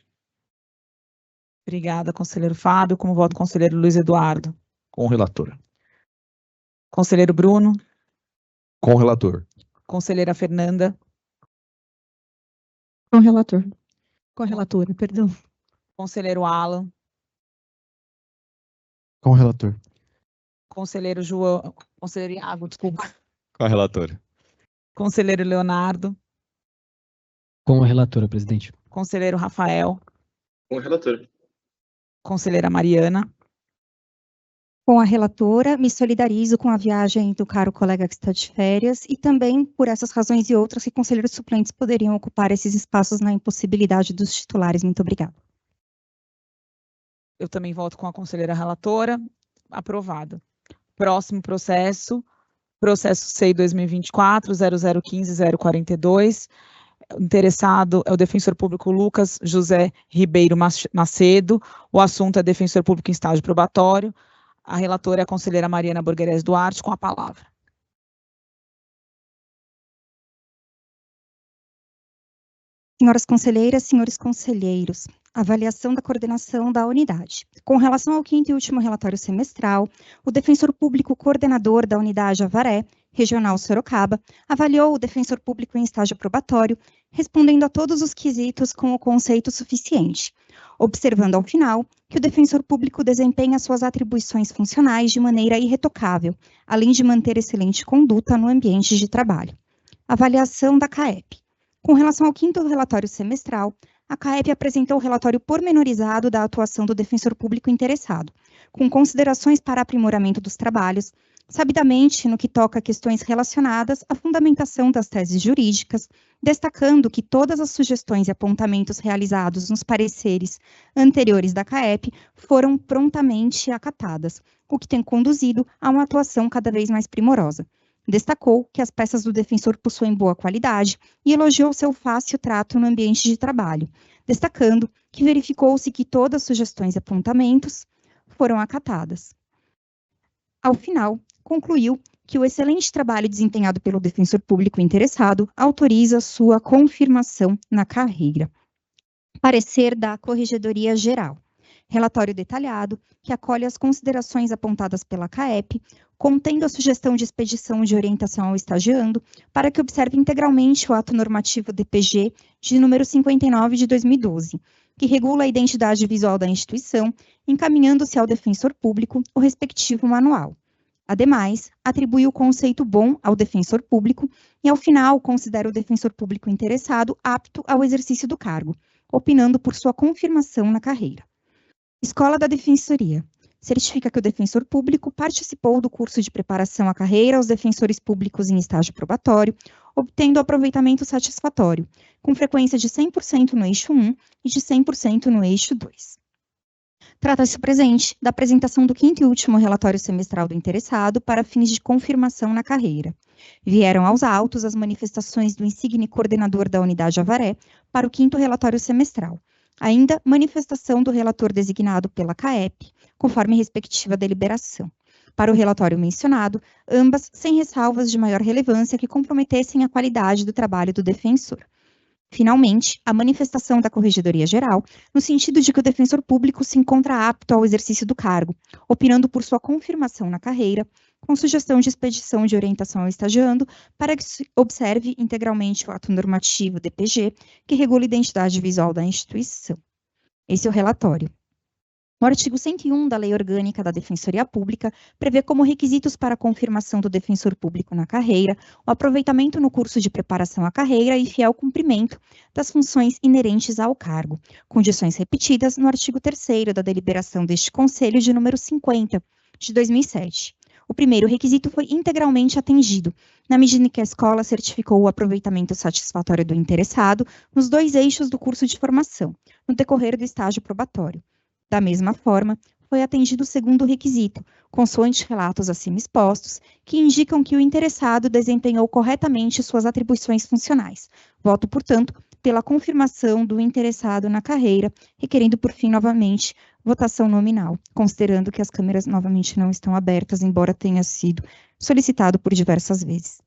Obrigada, conselheiro Fábio. Como vota o conselheiro Luiz Eduardo? Com o relator. Conselheiro Bruno? Com o relator. Conselheira Fernanda? Com o relator. Com a relatora, perdão. Conselheiro Alan? Com o relator. Conselheiro João? Conselheiro Iago, desculpa. Com a relatora. Conselheiro Leonardo? Com a relatora, presidente. Conselheiro Rafael? Com o relator. Conselheira Mariana? Com a relatora, me solidarizo com a viagem do caro colega que está de férias e também por essas razões e outras que conselheiros suplentes poderiam ocupar esses espaços na impossibilidade dos titulares. Muito obrigada. Eu também voto com a conselheira relatora. Aprovado. Próximo processo CEI 2024, 0015-042. O interessado é o defensor público Lucas José Ribeiro Macedo. O assunto é defensor público em estágio probatório. A relatora é a conselheira Mariana Borgueres Duarte, com a palavra. Senhoras conselheiras, senhores conselheiros, avaliação da coordenação da unidade. Com relação ao quinto e último relatório semestral, o defensor público coordenador da unidade Avaré, Regional Sorocaba, avaliou o defensor público em estágio probatório, respondendo a todos os quesitos com o conceito suficiente, observando ao final que o defensor público desempenha suas atribuições funcionais de maneira irretocável, além de manter excelente conduta no ambiente de trabalho. Avaliação da CAEP. Com relação ao quinto relatório semestral, a CAEP apresentou o relatório pormenorizado da atuação do defensor público interessado, com considerações para aprimoramento dos trabalhos, sabidamente no que toca a questões relacionadas à fundamentação das teses jurídicas, destacando que todas as sugestões e apontamentos realizados nos pareceres anteriores da CAEP foram prontamente acatadas, o que tem conduzido a uma atuação cada vez mais primorosa. Destacou que as peças do defensor possuem boa qualidade e elogiou seu fácil trato no ambiente de trabalho, destacando que verificou-se que todas as sugestões e apontamentos foram acatadas. Ao final, concluiu que o excelente trabalho desempenhado pelo defensor público interessado autoriza sua confirmação na carreira. Parecer da Corregedoria Geral. Relatório detalhado que acolhe as considerações apontadas pela CAEP, contendo a sugestão de expedição de orientação ao estagiando, para que observe integralmente o ato normativo DPG de número 59 de 2012, que regula a identidade visual da instituição, encaminhando-se ao defensor público o respectivo manual. Ademais, atribui o conceito bom ao defensor público e, ao final, considera o defensor público interessado apto ao exercício do cargo, opinando por sua confirmação na carreira. Escola da Defensoria. Certifica que o defensor público participou do curso de preparação à carreira aos defensores públicos em estágio probatório, obtendo aproveitamento satisfatório, com frequência de 100% no eixo 1 e de 100% no eixo 2. Trata-se o presente da apresentação do quinto e último relatório semestral do interessado para fins de confirmação na carreira. Vieram aos autos as manifestações do insigne coordenador da unidade Avaré para o quinto relatório semestral. Ainda, manifestação do relator designado pela CAEP, conforme respectiva deliberação. Para o relatório mencionado, ambas sem ressalvas de maior relevância que comprometessem a qualidade do trabalho do defensor. Finalmente, a manifestação da Corregedoria Geral, no sentido de que o defensor público se encontra apto ao exercício do cargo, opinando por sua confirmação na carreira, com sugestão de expedição de orientação ao estagiando, para que se observe integralmente o ato normativo DPG, que regula a identidade visual da instituição. Esse é o relatório. O artigo 101 da Lei Orgânica da Defensoria Pública prevê como requisitos para a confirmação do defensor público na carreira o aproveitamento no curso de preparação à carreira e fiel cumprimento das funções inerentes ao cargo, condições repetidas no artigo 3º da deliberação deste Conselho de número 50, de 2007. O primeiro requisito foi integralmente atendido, na medida em que a escola certificou o aproveitamento satisfatório do interessado nos 2 eixos do curso de formação, no decorrer do estágio probatório. Da mesma forma, foi atendido o segundo requisito, consoante relatos acima expostos, que indicam que o interessado desempenhou corretamente suas atribuições funcionais. Voto, portanto, pela confirmação do interessado na carreira, requerendo, por fim, novamente, votação nominal, considerando que as câmeras novamente não estão abertas, embora tenha sido solicitado por diversas vezes.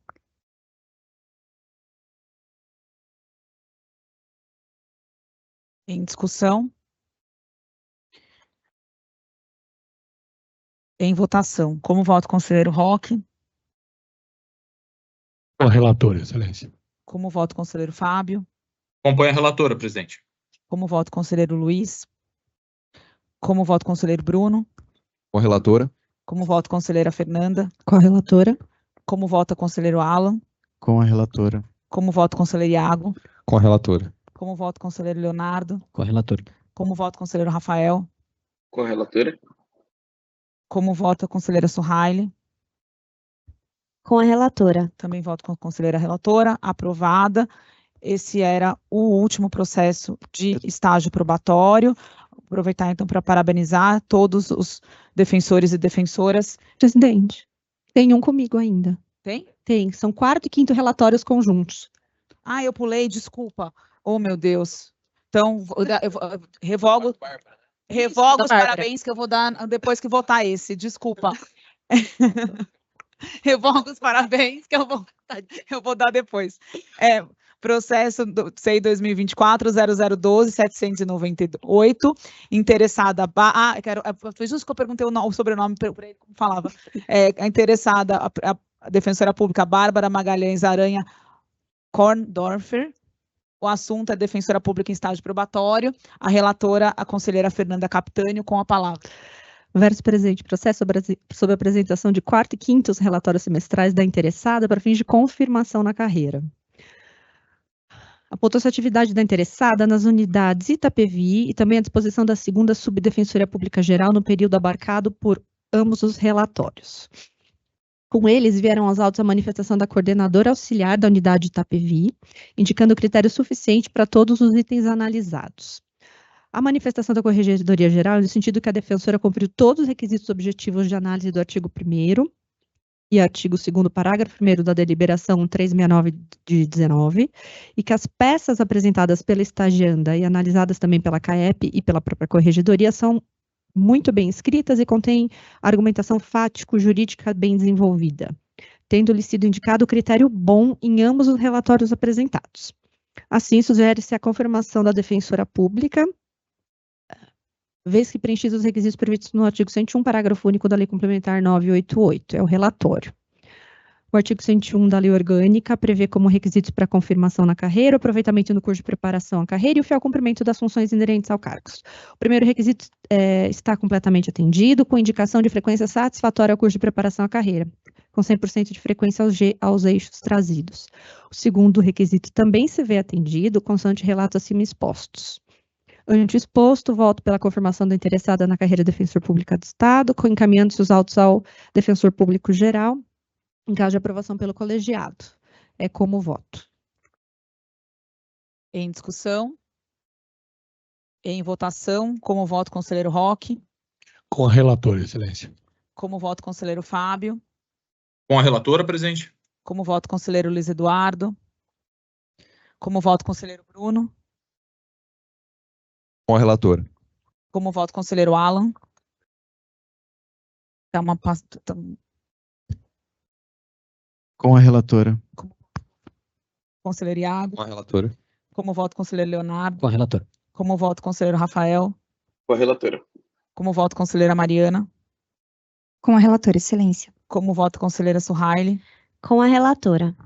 Em discussão? Em votação. Como vota o conselheiro Roque? Com a relatora, excelência. Como vota o conselheiro Fábio? Acompanho a relatora, presidente. Como vota o conselheiro Luiz? Como vota o conselheiro Bruno? Com a relatora. Como vota a conselheira Fernanda? Com a relatora. Como vota o conselheiro Alan? Com a relatora. Como vota o conselheiro Iago? Com a relatora. Como vota o conselheiro Leonardo? Com a relatora. Como vota o conselheiro Rafael? Com a relatora. Como vota a conselheira Suhaile? Com a relatora. Também voto com a conselheira relatora. Aprovada. Esse era o último processo de estágio probatório. Aproveitar, então, para parabenizar todos os defensores e defensoras. Presidente, tem um comigo ainda. Tem? Tem, são 4º e 5º relatórios conjuntos. Ah, eu pulei, desculpa. Oh, meu Deus. Então, eu revogo os parabéns que eu vou dar depois que votar esse, desculpa. Revogo os parabéns que eu vou dar depois. Processo CEI 2024-0012-798, interessada, foi justo que eu perguntei o sobrenome para ele, como falava, a interessada, a defensora pública Bárbara Magalhães Aranha Korndorfer, o assunto é defensora pública em estágio probatório, a relatora, a conselheira Fernanda Capitânio, com a palavra. Verso presente, processo sobre a apresentação de 4º e 5º relatórios semestrais da interessada para fins de confirmação na carreira. Apontou-se a atividade da interessada nas unidades Itapevi e também à disposição da 2ª Subdefensoria Pública Geral no período abarcado por ambos os relatórios. Com eles, vieram aos autos a manifestação da coordenadora auxiliar da unidade Itapevi, indicando critério suficiente para todos os itens analisados. A manifestação da Corregedoria Geral, no sentido que a defensora cumpriu todos os requisitos objetivos de análise do artigo 1º e artigo 2º, parágrafo 1º da deliberação 369 de 19, e que as peças apresentadas pela estagianda e analisadas também pela CAEP e pela própria Corregedoria são muito bem escritas e contêm argumentação fático-jurídica bem desenvolvida, tendo-lhe sido indicado o critério bom em ambos os relatórios apresentados. Assim, sugere-se a confirmação da defensora pública, vez que preenchidos os requisitos previstos no artigo 101, parágrafo único da Lei Complementar 988, é o relatório. O artigo 101 da Lei Orgânica prevê como requisitos para confirmação na carreira, o aproveitamento no curso de preparação à carreira e o fiel cumprimento das funções inerentes ao cargo. O primeiro requisito está completamente atendido, com indicação de frequência satisfatória ao curso de preparação à carreira, com 100% de frequência aos eixos trazidos. O segundo requisito também se vê atendido, consoante relatos acima expostos. Ante exposto, voto pela confirmação da interessada na carreira de defensor público do Estado, encaminhando-se os autos ao defensor público geral, em caso de aprovação pelo colegiado. É como voto. Em discussão? Em votação, como voto o conselheiro Roque? Com a relatora, excelência. Como voto o conselheiro Fábio? Com a relatora, presidente. Como voto o conselheiro Luiz Eduardo? Como voto o conselheiro Bruno? Com a relatora. Como voto o conselheiro Alan? Com a relatora. Conselheiro Iago? Com a relatora. Como voto o conselheiro Leonardo? Com a relatora. Como voto o conselheiro Rafael? Com a relatora. Como voto a conselheira Mariana? Com a relatora, excelência. Como voto a conselheira Suhaile? Com a relatora.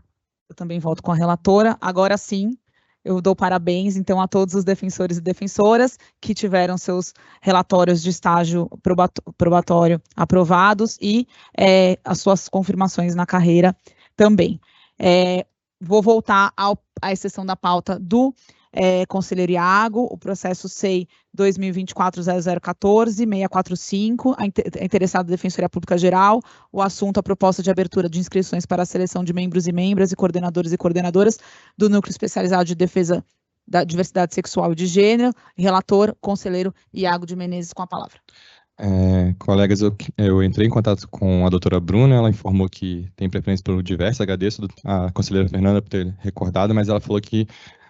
Eu também voto com a relatora. Agora sim, Eu dou parabéns, então, a todos os defensores e defensoras que tiveram seus relatórios de estágio probatório aprovados e as suas confirmações na carreira também. Vou voltar à exceção da pauta do conselheiro Iago, o processo SEI 2024-0014-645, a interessada Defensoria Pública Geral, o assunto, a proposta de abertura de inscrições para a seleção de membros e membras e coordenadores e coordenadoras do Núcleo Especializado de Defesa da Diversidade Sexual e de Gênero, relator, conselheiro Iago de Menezes, com a palavra. Colegas, eu entrei em contato com a doutora Bruna, ela informou que tem preferência pelo diverso, agradeço a conselheira Fernanda por ter recordado, mas ela falou que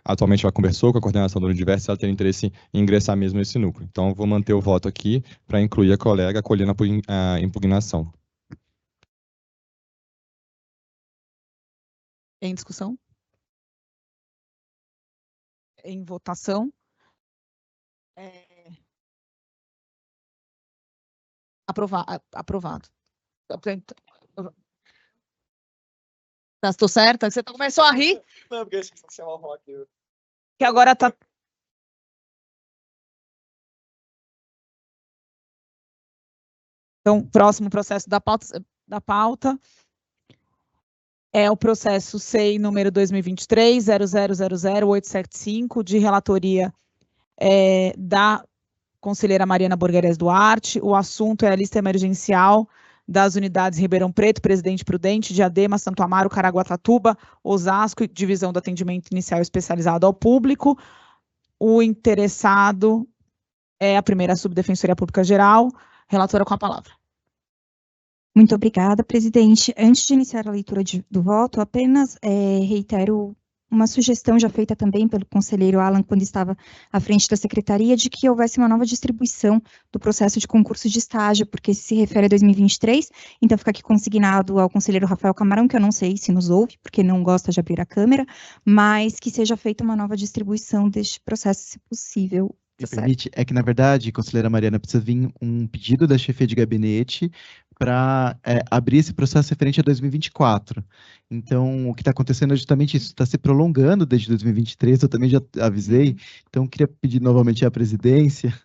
atualmente ela conversou com a coordenação do Universo e ela tem interesse em ingressar mesmo nesse núcleo. Então, eu vou manter o voto aqui para incluir a colega acolhendo a impugnação. Em discussão? Em votação? Aprovado. Estou certa? Você começou a rir? Não, porque acho que você chama o rock. Que agora está... Então, próximo processo da pauta é o processo SEI número 2023-0000-875, de relatoria da conselheira Mariana Borgarés Duarte. O assunto é a lista emergencial das unidades Ribeirão Preto, Presidente Prudente, Diadema, Santo Amaro, Caraguatatuba, Osasco e Divisão do Atendimento Inicial Especializado ao Público. O interessado é a primeira Subdefensoria Pública Geral. Relatora, com a palavra. Muito obrigada, presidente. Antes de iniciar a leitura do voto, apenas reitero uma sugestão já feita também pelo conselheiro Alan, quando estava à frente da secretaria, de que houvesse uma nova distribuição do processo de concurso de estágio, porque se refere a 2023, então fica aqui consignado ao conselheiro Rafael Camarão, que eu não sei se nos ouve, porque não gosta de abrir a câmera, mas que seja feita uma nova distribuição deste processo, se possível. Me permite, é que, na verdade, conselheira Mariana, precisa vir um pedido da chefia de gabinete para abrir esse processo referente a 2024. Então, o que está acontecendo é justamente isso, está se prolongando desde 2023, eu também já avisei, então queria pedir novamente à presidência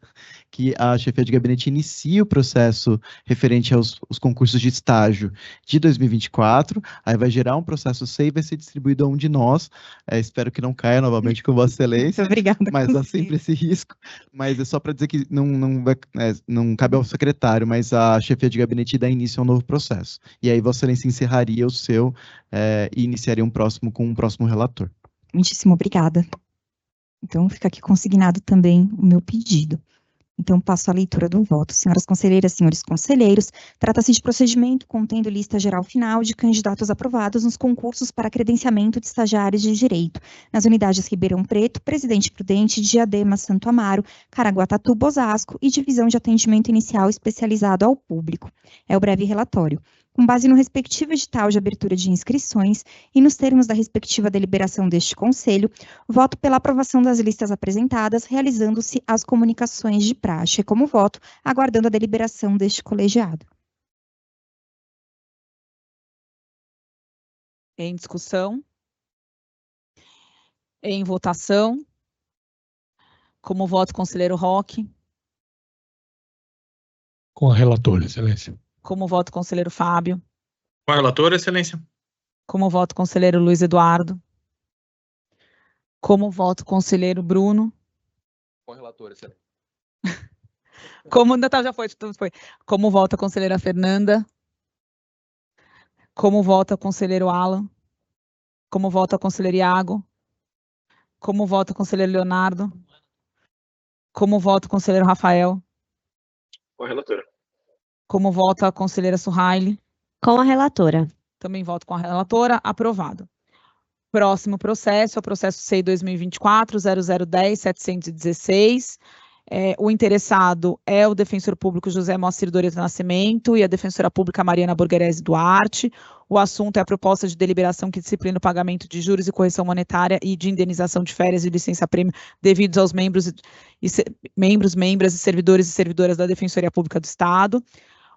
que a chefia de gabinete inicie o processo referente aos concursos de estágio de 2024, aí vai gerar um processo SEI e vai ser distribuído a um de nós, espero que não caia novamente com Vossa Excelência, obrigada, mas há sempre esse risco, mas é só para dizer que não cabe ao secretário, mas a chefia de gabinete dá início a um novo processo, e aí Vossa Excelência encerraria o seu e iniciaria com um próximo relator. Muitíssimo obrigada. Então, fica aqui consignado também o meu pedido. Então, passo a leitura do voto. Senhoras conselheiras, senhores conselheiros, trata-se de procedimento contendo lista geral final de candidatos aprovados nos concursos para credenciamento de estagiários de direito, nas unidades Ribeirão Preto, Presidente Prudente, Diadema, Santo Amaro, Caraguatatuba, Osasco e Divisão de Atendimento Inicial Especializado ao Público. É o breve relatório. Com base no respectivo edital de abertura de inscrições e nos termos da respectiva deliberação deste Conselho, voto pela aprovação das listas apresentadas, realizando-se as comunicações de praxe. Como voto, aguardando a deliberação deste colegiado. Em discussão? Em votação? Como voto, conselheiro Roque? Com a relatora, Excelência. Como voto, conselheiro Fábio? Com a relatora, Excelência. Como voto, conselheiro Luiz Eduardo? Como voto, conselheiro Bruno? Com a relatora, Excelência. Como já foi. Como vota a conselheira Fernanda? Como vota o conselheiro Alan? Como vota o conselheiro Iago? Como vota o conselheiro Leonardo? Como vota o conselheiro Rafael? Com a relatora. Como vota a conselheira Suhaile? Com a relatora. Também voto com a relatora. Aprovado. Próximo processo é o processo SEI 2024-0010-716. O interessado é o defensor público José Moacir Dorito Nascimento e a defensora pública Mariana Borgarés Duarte. O assunto é a proposta de deliberação que disciplina o pagamento de juros e correção monetária e de indenização de férias e licença-prêmio devidos aos membros, membras e servidores e servidoras da Defensoria Pública do Estado.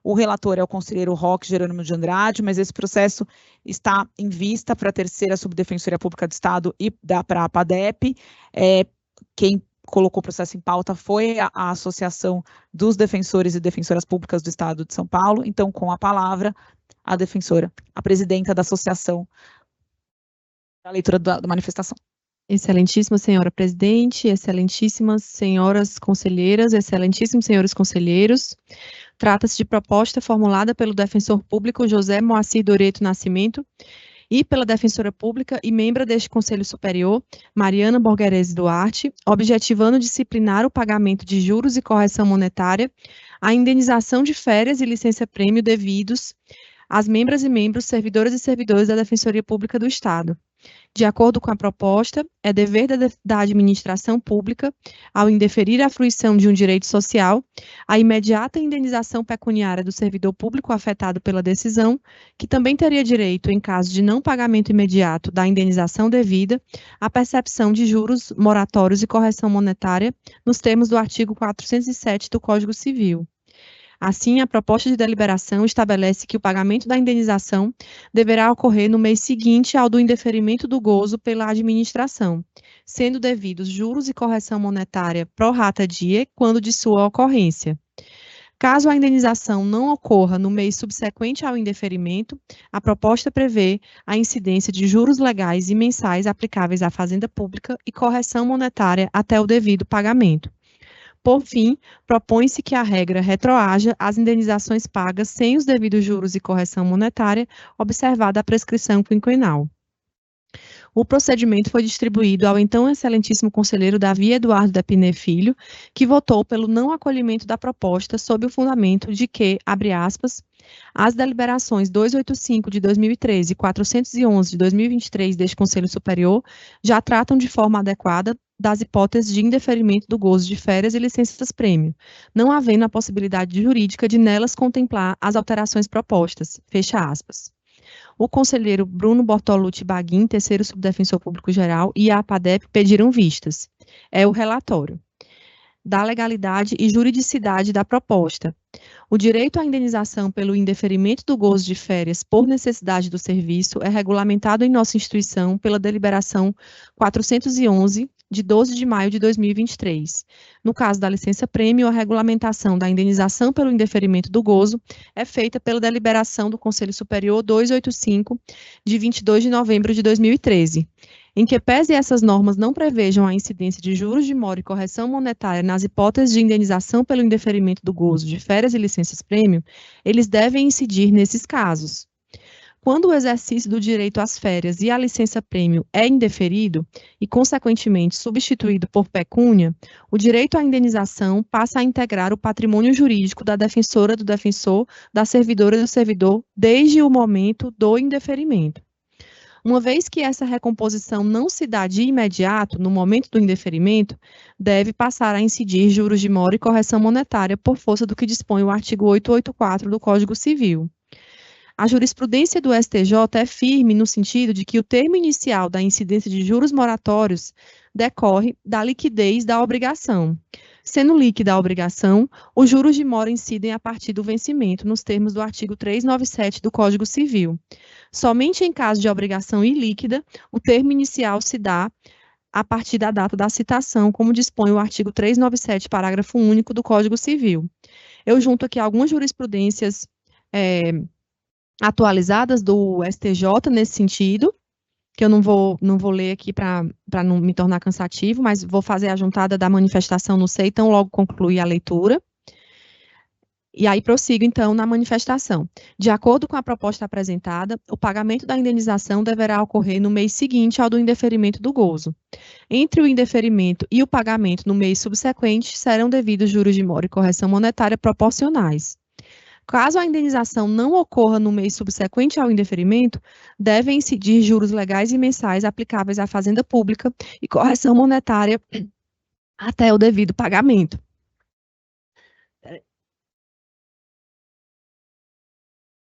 O relator é o conselheiro Roque Jerônimo de Andrade, mas esse processo está em vista para a terceira Subdefensoria Pública do Estado e para a PADEP. Quem colocou o processo em pauta foi a Associação dos Defensores e Defensoras Públicas do Estado de São Paulo. Então, com a palavra, a defensora, a presidenta da associação, a leitura da manifestação. Excelentíssima senhora presidente, excelentíssimas senhoras conselheiras, excelentíssimos senhores conselheiros, trata-se de proposta formulada pelo defensor público José Moacir Doreto Nascimento e pela defensora pública e membra deste Conselho Superior, Mariana Borgherese Duarte, objetivando disciplinar o pagamento de juros e correção monetária, a indenização de férias e licença-prêmio devidos às membras e membros, servidoras e servidores da Defensoria Pública do Estado. De acordo com a proposta, é dever da administração pública, ao indeferir a fruição de um direito social, a imediata indenização pecuniária do servidor público afetado pela decisão, que também teria direito, em caso de não pagamento imediato da indenização devida, à percepção de juros moratórios e correção monetária, nos termos do artigo 407 do Código Civil. Assim, a proposta de deliberação estabelece que o pagamento da indenização deverá ocorrer no mês seguinte ao do indeferimento do gozo pela administração, sendo devidos juros e correção monetária pro rata die quando de sua ocorrência. Caso a indenização não ocorra no mês subsequente ao indeferimento, a proposta prevê a incidência de juros legais e mensais aplicáveis à Fazenda Pública e correção monetária até o devido pagamento. Por fim, propõe-se que a regra retroaja às indenizações pagas sem os devidos juros e correção monetária, observada a prescrição quinquenal. O procedimento foi distribuído ao então excelentíssimo conselheiro Davi Eduardo da Piné Filho, que votou pelo não acolhimento da proposta sob o fundamento de que, abre aspas, as deliberações 285 de 2013 e 411 de 2023 deste Conselho Superior já tratam de forma adequada das hipóteses de indeferimento do gozo de férias e licenças-prêmio, não havendo a possibilidade jurídica de nelas contemplar as alterações propostas, fecha aspas. O conselheiro Bruno Bortolucci Baguin, terceiro subdefensor público-geral, e a APADEP pediram vistas. É o relatório da legalidade e juridicidade da proposta. O direito à indenização pelo indeferimento do gozo de férias por necessidade do serviço é regulamentado em nossa instituição pela deliberação 411, de 12 de maio de 2023. No caso da licença-prêmio, a regulamentação da indenização pelo indeferimento do gozo é feita pela deliberação do Conselho Superior 285, de 22 de novembro de 2013. Em que pese essas normas não prevejam a incidência de juros de mora e correção monetária nas hipóteses de indenização pelo indeferimento do gozo de férias e licenças-prêmio, eles devem incidir nesses casos. Quando o exercício do direito às férias e à licença-prêmio é indeferido e, consequentemente, substituído por pecúnia, o direito à indenização passa a integrar o patrimônio jurídico da defensora, do defensor, da servidora e do servidor desde o momento do indeferimento. Uma vez que essa recomposição não se dá de imediato, no momento do indeferimento, deve passar a incidir juros de mora e correção monetária por força do que dispõe o artigo 884 do Código Civil. A jurisprudência do STJ é firme no sentido de que o termo inicial da incidência de juros moratórios decorre da liquidez da obrigação. Sendo líquida a obrigação, os juros de mora incidem a partir do vencimento, nos termos do artigo 397 do Código Civil. Somente em caso de obrigação ilíquida, o termo inicial se dá a partir da data da citação, como dispõe o artigo 397, parágrafo único do Código Civil. Eu junto aqui algumas jurisprudências atualizadas do STJ nesse sentido, que eu não vou ler aqui para não me tornar cansativo, mas vou fazer a juntada da manifestação no SEI, então logo concluir a leitura. E aí prossigo, então, na manifestação. De acordo com a proposta apresentada, o pagamento da indenização deverá ocorrer no mês seguinte ao do indeferimento do gozo. Entre o indeferimento e o pagamento no mês subsequente, serão devidos juros de mora e correção monetária proporcionais. Caso a indenização não ocorra no mês subsequente ao indeferimento, devem incidir juros legais e mensais aplicáveis à Fazenda Pública e correção monetária até o devido pagamento.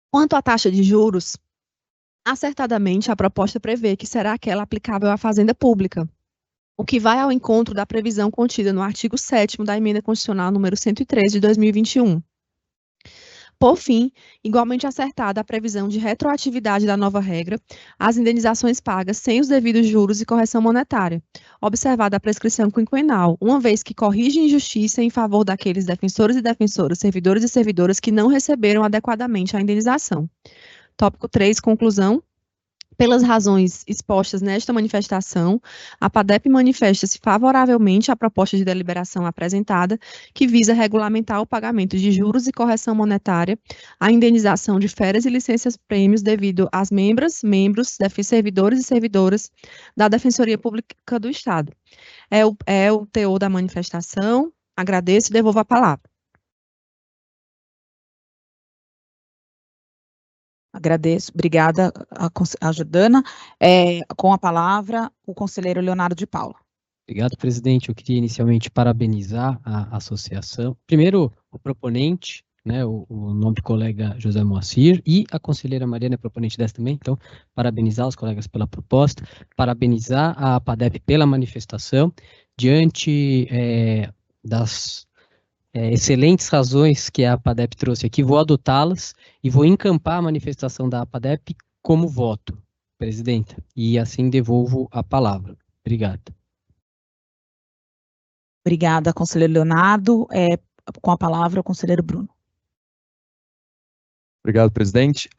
Quanto à taxa de juros, acertadamente a proposta prevê que será aquela aplicável à Fazenda Pública, o que vai ao encontro da previsão contida no artigo 7º da Emenda Constitucional número 103 de 2021. Por fim, igualmente acertada a previsão de retroatividade da nova regra, as indenizações pagas sem os devidos juros e correção monetária, observada a prescrição quinquenal, uma vez que corrige injustiça em favor daqueles defensores e defensoras, servidores e servidoras que não receberam adequadamente a indenização. Tópico 3, conclusão. Pelas razões expostas nesta manifestação, a PADEP manifesta-se favoravelmente à proposta de deliberação apresentada, que visa regulamentar o pagamento de juros e correção monetária, a indenização de férias e licenças-prêmios devido às membros, servidores e servidoras da Defensoria Pública do Estado. É o teor da manifestação. Agradeço e devolvo a palavra. Agradeço, obrigada a Jordana. Com a palavra, o conselheiro Leonardo de Paula. Obrigado, presidente. Eu queria inicialmente parabenizar a associação. Primeiro, o proponente, né, o nobre colega José Moacir, e a conselheira Mariana é proponente dessa também, então, parabenizar os colegas pela proposta, parabenizar a PADEP pela manifestação, diante das excelentes razões que a PADEP trouxe aqui, vou adotá-las e vou encampar a manifestação da PADEP como voto, presidenta, e assim devolvo a palavra. Obrigado. Obrigada, conselheiro Leonardo. Com a palavra, o conselheiro Bruno. Obrigado, presidente.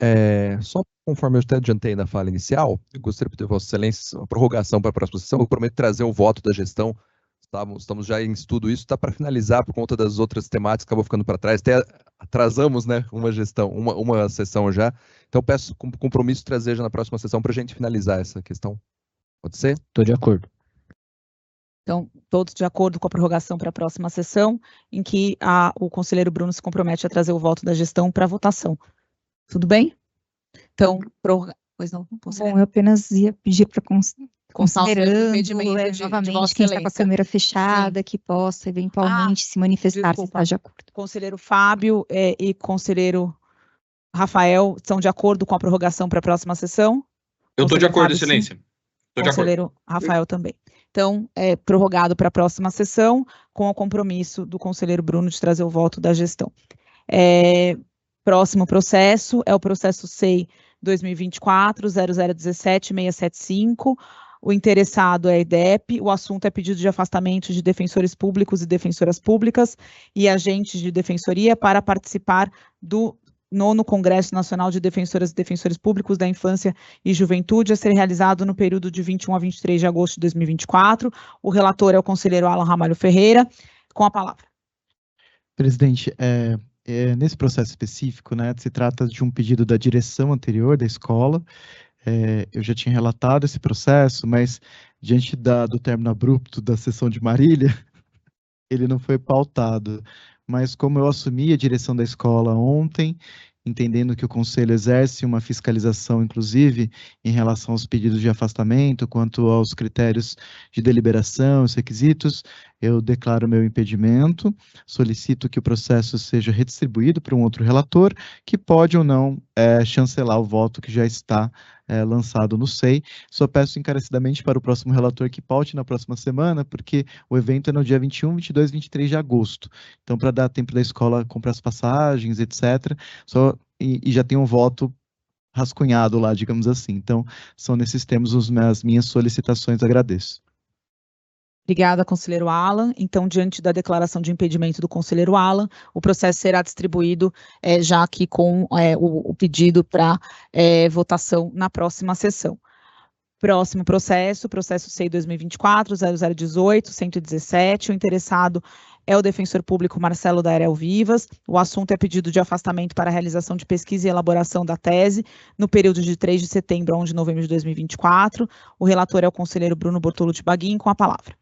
Só conforme eu até adiantei na fala inicial, eu gostaria de pedir a Vossa Excelência uma prorrogação para a próxima sessão. Eu prometo trazer o voto da gestão. Estamos já em estudo isso, está para finalizar por conta das outras temáticas que acabou ficando para trás. Até atrasamos, né, uma sessão já. Então peço com compromisso trazer já na próxima sessão para a gente finalizar essa questão. Pode ser? Estou de acordo. Então, todos de acordo com a prorrogação para a próxima sessão, em que o conselheiro Bruno se compromete a trazer o voto da gestão para votação. Tudo bem? Então, pois não, conselheiro? Bom, eu apenas ia pedir para considerando novamente quem está com a câmera fechada, que possa eventualmente se manifestar, se está de acordo. Conselheiro Fábio e conselheiro Rafael estão de acordo com a prorrogação para a próxima sessão? Eu estou de acordo, Excelência. Conselheiro Rafael também. Então, prorrogado para a próxima sessão, com o compromisso do conselheiro Bruno de trazer o voto da gestão. Próximo processo é o processo SEI 2024-0017-675. O interessado é a IDEP, o assunto é pedido de afastamento de defensores públicos e defensoras públicas e agentes de defensoria para participar do 9º Congresso Nacional de Defensoras e Defensores Públicos da Infância e Juventude, a ser realizado no período de 21 a 23 de agosto de 2024. O relator é o conselheiro Alan Ramalho Ferreira. Com a palavra. Presidente, nesse processo específico, né, se trata de um pedido da direção anterior da escola. Eu já tinha relatado esse processo, mas diante do término abrupto da sessão de Marília, ele não foi pautado. Mas como eu assumi a direção da escola ontem, entendendo que o Conselho exerce uma fiscalização, inclusive, em relação aos pedidos de afastamento, quanto aos critérios de deliberação, os requisitos, eu declaro meu impedimento, solicito que o processo seja redistribuído para um outro relator, que pode ou não chancelar o voto que já está lançado no SEI. Só peço encarecidamente para o próximo relator que paute na próxima semana, porque o evento é no dia 21, 22 e 23 de agosto. Então, para dar tempo da escola comprar as passagens, etc., e já tem um voto rascunhado lá, digamos assim. Então, são nesses termos as minhas solicitações. Agradeço. Obrigada, conselheiro Alan. Então, diante da declaração de impedimento do conselheiro Alan, o processo será distribuído já aqui com o pedido para votação na próxima sessão. Próximo processo SEI 2024-0018-117. O interessado é o defensor público Marcelo Daerel Vivas. O assunto é pedido de afastamento para a realização de pesquisa e elaboração da tese no período de 3 de setembro a 1 de novembro de 2024. O relator é o conselheiro Bruno Bortolucci Baguin, com a palavra.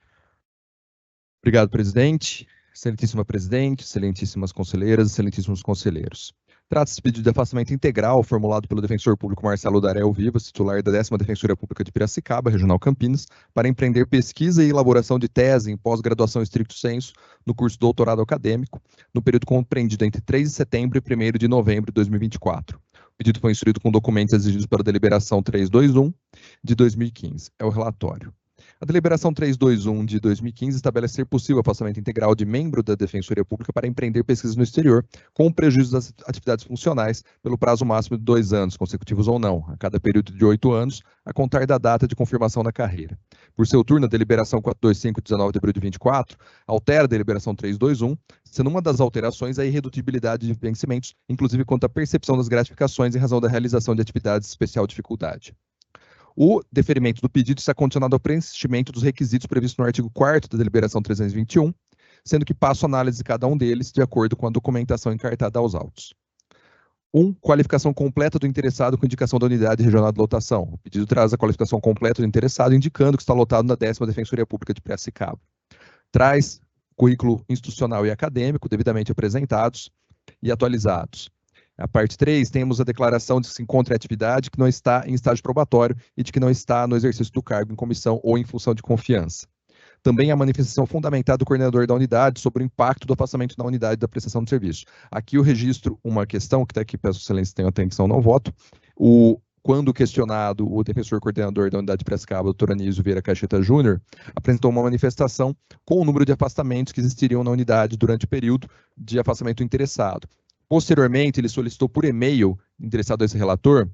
Obrigado, presidente. Excelentíssima presidente, excelentíssimas conselheiras, excelentíssimos conselheiros. Trata-se de pedido de afastamento integral formulado pelo defensor público Marcelo Daerel Vivas, titular da 10ª Defensoria Pública de Piracicaba, Regional Campinas, para empreender pesquisa e elaboração de tese em pós-graduação estricto sensu no curso doutorado acadêmico, no período compreendido entre 3 de setembro e 1º de novembro de 2024. O pedido foi instruído com documentos exigidos para a deliberação 321 de 2015. É o relatório. A deliberação 321 de 2015 estabelece ser possível o afastamento integral de membro da Defensoria Pública para empreender pesquisas no exterior, com prejuízo das atividades funcionais, pelo prazo máximo de 2 anos, consecutivos ou não, a cada período de 8 anos, a contar da data de confirmação da carreira. Por seu turno, a deliberação 425 de 19 de abril de 24 altera a deliberação 321, sendo uma das alterações a irredutibilidade de vencimentos, inclusive quanto à percepção das gratificações em razão da realização de atividades de especial dificuldade. O deferimento do pedido está condicionado ao preenchimento dos requisitos previstos no artigo 4º da deliberação 321, sendo que passo a análise de cada um deles de acordo com a documentação encartada aos autos. 1. Qualificação completa do interessado com indicação da unidade regional de lotação. O pedido traz a qualificação completa do interessado, indicando que está lotado na 10ª Defensoria Pública de Piracicaba. Traz currículo institucional e acadêmico devidamente apresentados e atualizados. A parte 3, temos a declaração de que se encontra em atividade, que não está em estágio probatório e de que não está no exercício do cargo em comissão ou em função de confiança. Também a manifestação fundamentada do coordenador da unidade sobre o impacto do afastamento da unidade da prestação de serviço. Aqui eu registro uma questão, que está aqui, peço excelência, tenham atenção, não voto. Quando questionado, o defensor coordenador da unidade de Piracicaba, doutor Anísio Vieira Cacheta Júnior, apresentou uma manifestação com o número de afastamentos que existiriam na unidade durante o período de afastamento do interessado. Posteriormente, ele solicitou por e-mail, interessado a esse relator,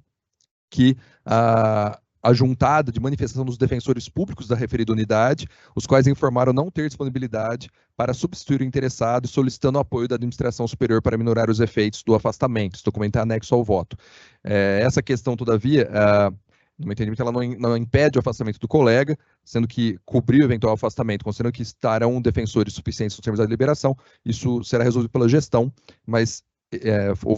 que a juntada de manifestação dos defensores públicos da referida unidade, os quais informaram não ter disponibilidade para substituir o interessado e solicitando o apoio da administração superior para minorar os efeitos do afastamento. Esse documento é anexo ao voto. Essa questão, todavia, no meu entendimento, ela não impede o afastamento do colega, sendo que cobrir o eventual afastamento, considerando que estarão defensores suficientes nos termos da deliberação, isso será resolvido pela gestão, mas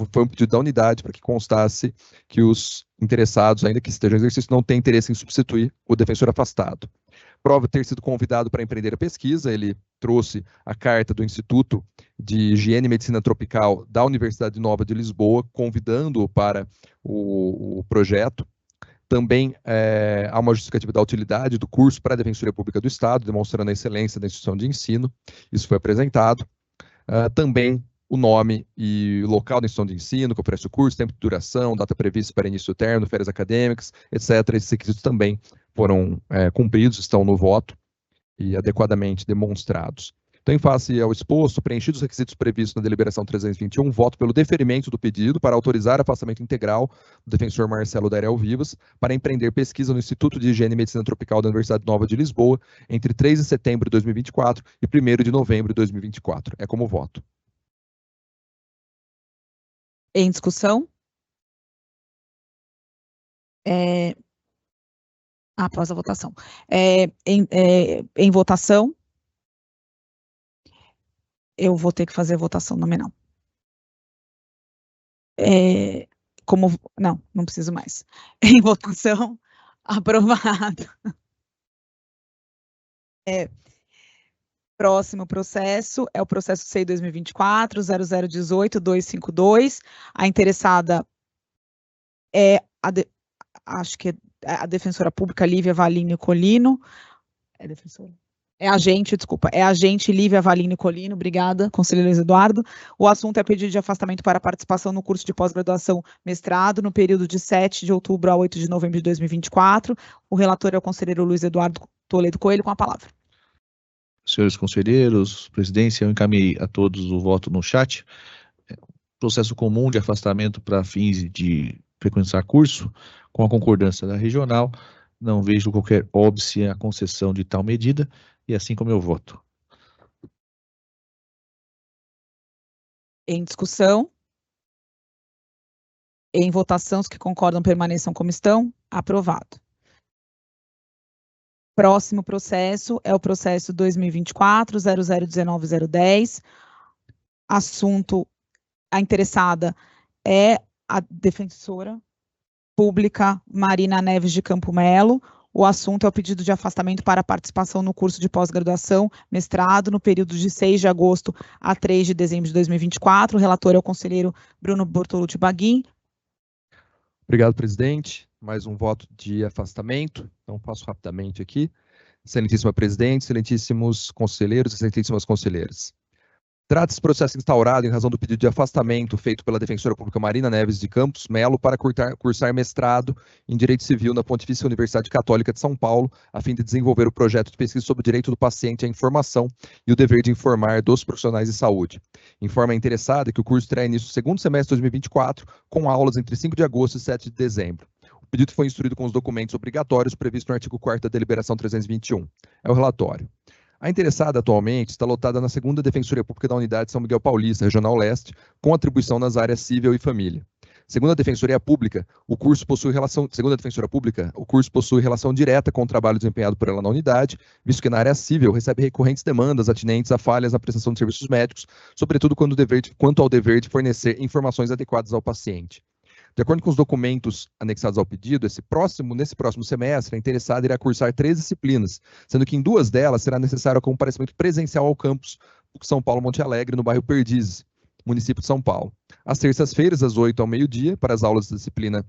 foi um pedido da unidade para que constasse que os interessados, ainda que estejam em exercício, não têm interesse em substituir o defensor afastado. Prova ter sido convidado para empreender a pesquisa, ele trouxe a carta do Instituto de Higiene e Medicina Tropical da Universidade Nova de Lisboa, convidando-o para o projeto. Também há uma justificativa da utilidade do curso para a Defensoria Pública do Estado, demonstrando a excelência da instituição de ensino. Isso foi apresentado. Também o nome e o local da instituição de ensino, que oferece o curso, tempo de duração, data prevista para início do término, férias acadêmicas, etc. Esses requisitos também foram cumpridos, estão no voto e adequadamente demonstrados. Então, em face ao exposto, preenchidos os requisitos previstos na deliberação 321, voto pelo deferimento do pedido para autorizar afastamento integral do defensor Marcelo Darel Vivas para empreender pesquisa no Instituto de Higiene e Medicina Tropical da Universidade Nova de Lisboa entre 3 de setembro de 2024 e 1º de novembro de 2024. É como voto. Em discussão? Após a votação. Em votação, eu vou ter que fazer a votação nominal. Não preciso mais. Em votação, aprovado. Próximo processo é o processo C 2024 0018 252. A interessada acho que é a defensora pública Lívia Valine Colino. É defensora? É agente Lívia Valine Colino. Obrigada, conselheiro Luiz Eduardo. O assunto é pedido de afastamento para participação no curso de pós-graduação mestrado no período de 7 de outubro a 8 de novembro de 2024. O relator é o conselheiro Luiz Eduardo Toledo Coelho, com a palavra. Senhores conselheiros, presidência, eu encaminhei a todos o voto no chat. Processo comum de afastamento para fins de frequentar curso, com a concordância da regional, não vejo qualquer óbice à concessão de tal medida, e assim como eu voto. Em discussão? Em votação, os que concordam permaneçam como estão. Aprovado. Próximo processo é o processo 2024 0019 Assunto, a interessada é a defensora pública Marina Neves de Campo Melo. O assunto é o pedido de afastamento para participação no curso de pós-graduação, mestrado, no período de 6 de agosto a 3 de dezembro de 2024. O relator é o conselheiro Bruno Bortolucci Baguin. Obrigado, presidente. Mais um voto de afastamento. Então, passo rapidamente aqui. Excelentíssima presidente, excelentíssimos conselheiros, excelentíssimas conselheiras. Trata-se de processo instaurado em razão do pedido de afastamento feito pela defensora pública Marina Neves de Campos Melo para cursar mestrado em Direito Civil na Pontifícia Universidade Católica de São Paulo, a fim de desenvolver o projeto de pesquisa sobre o direito do paciente à informação e o dever de informar dos profissionais de saúde. Informa a interessada que o curso terá início no segundo semestre de 2024, com aulas entre 5 de agosto e 7 de dezembro. O pedido foi instruído com os documentos obrigatórios previstos no artigo 4º da Deliberação 321. É o relatório. A interessada atualmente está lotada na segunda Defensoria Pública da Unidade São Miguel Paulista, Regional Leste, com atribuição nas áreas civil e família. Segundo a Defensoria Pública, o curso possui relação direta com o trabalho desempenhado por ela na unidade, visto que na área civil recebe recorrentes demandas atinentes a falhas na prestação de serviços médicos, sobretudo quanto ao dever de fornecer informações adequadas ao paciente. De acordo com os documentos anexados ao pedido, nesse próximo semestre, a interessada irá cursar 3 disciplinas, sendo que em 2 delas será necessário o comparecimento presencial ao campus São Paulo Monte Alegre, no bairro Perdizes, município de São Paulo. Às terças-feiras, das 8 ao meio-dia, para as aulas da disciplina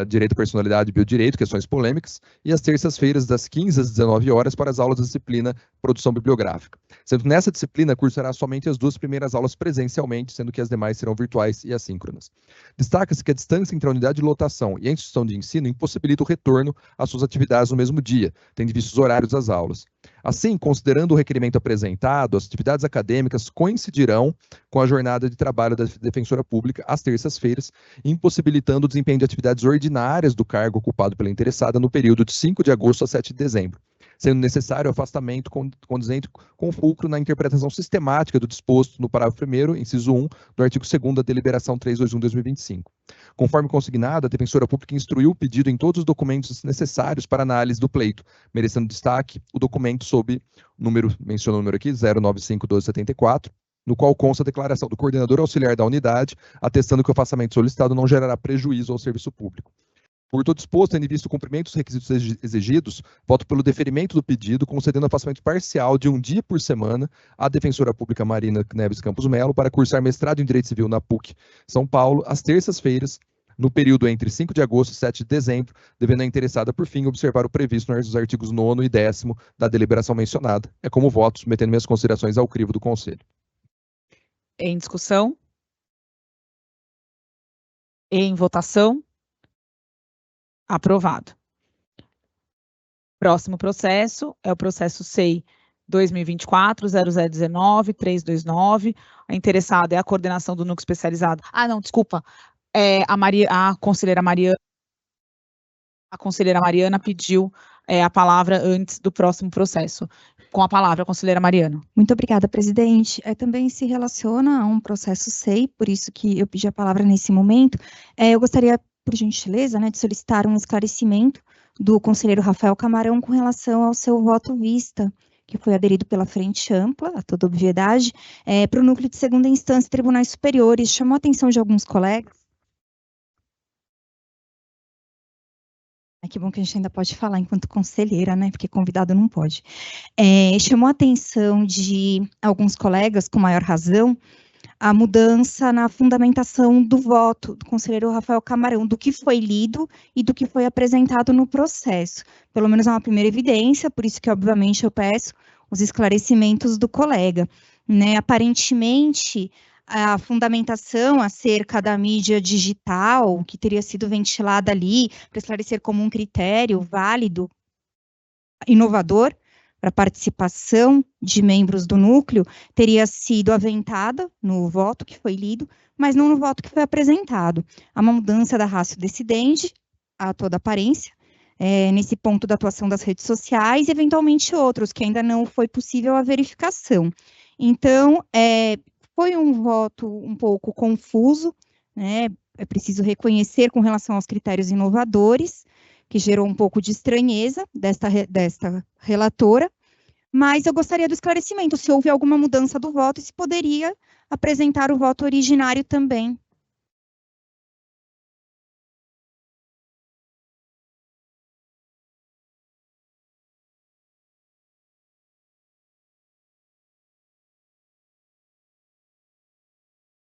Direito, Personalidade e Biodireito, questões polêmicas, e às terças-feiras, das 15 às 19 horas, para as aulas da disciplina Produção Bibliográfica. Sendo que nessa disciplina, cursará somente as 2 primeiras aulas presencialmente, sendo que as demais serão virtuais e assíncronas. Destaca-se que a distância entre a unidade de lotação e a instituição de ensino impossibilita o retorno às suas atividades no mesmo dia, tendo visto os horários das aulas. Assim, considerando o requerimento apresentado, as atividades acadêmicas coincidirão com a jornada de trabalho da defensora pública às terças-feiras, impossibilitando o desempenho de atividades ordinárias do cargo ocupado pela interessada no período de 5 de agosto a 7 de dezembro, sendo necessário o afastamento condizente com o fulcro na interpretação sistemática do disposto no parágrafo 1º, inciso 1, do artigo 2º da Deliberação 321/2025. Conforme consignado, a defensora pública instruiu o pedido em todos os documentos necessários para análise do pleito, merecendo destaque o documento sob menciona o número aqui, 095-1274, no qual consta a declaração do coordenador auxiliar da unidade, atestando que o afastamento solicitado não gerará prejuízo ao serviço público. Por todo disposto, tendo visto o cumprimento dos requisitos exigidos, voto pelo deferimento do pedido, concedendo afastamento parcial de 1 dia por semana à defensora pública Marina Neves Campos Melo para cursar mestrado em Direito Civil na PUC São Paulo, às terças-feiras, no período entre 5 de agosto e 7 de dezembro, devendo a interessada, por fim, observar o previsto nos artigos 9º e 10º da deliberação mencionada. É como voto, submetendo minhas considerações ao crivo do Conselho. Em discussão? Em votação? Aprovado. Próximo processo é o processo SEI 2024-0019-329. A interessada é a coordenação do núcleo especializado. Ah, não, desculpa. A conselheira Mariana pediu a palavra antes do próximo processo. Com a palavra, a conselheira Mariana. Muito obrigada, presidente. Também se relaciona a um processo SEI, por isso que eu pedi a palavra nesse momento. Eu gostaria, por gentileza, de solicitar um esclarecimento do conselheiro Rafael Camarão com relação ao seu voto vista, que foi aderido pela Frente Ampla, a toda obviedade, para o núcleo de segunda instância e tribunais superiores. Chamou a atenção de alguns colegas. Que bom que a gente ainda pode falar enquanto conselheira, né? Porque convidado não pode. Chamou a atenção de alguns colegas, com maior razão, a mudança na fundamentação do voto do conselheiro Rafael Camarão, do que foi lido e do que foi apresentado no processo. Pelo menos é uma primeira evidência, por isso que, obviamente, eu peço os esclarecimentos do colega. Aparentemente, a fundamentação acerca da mídia digital, que teria sido ventilada ali, para esclarecer como um critério válido, inovador, para a participação de membros do núcleo, teria sido aventada no voto que foi lido, mas não no voto que foi apresentado. Há uma mudança da ratio decidente, a toda aparência, nesse ponto da atuação das redes sociais, e eventualmente outros, que ainda não foi possível a verificação. Então, foi um voto um pouco confuso, né? É preciso reconhecer com relação aos critérios inovadores, que gerou um pouco de estranheza desta relatora, mas eu gostaria do esclarecimento, se houve alguma mudança do voto e se poderia apresentar o voto originário também.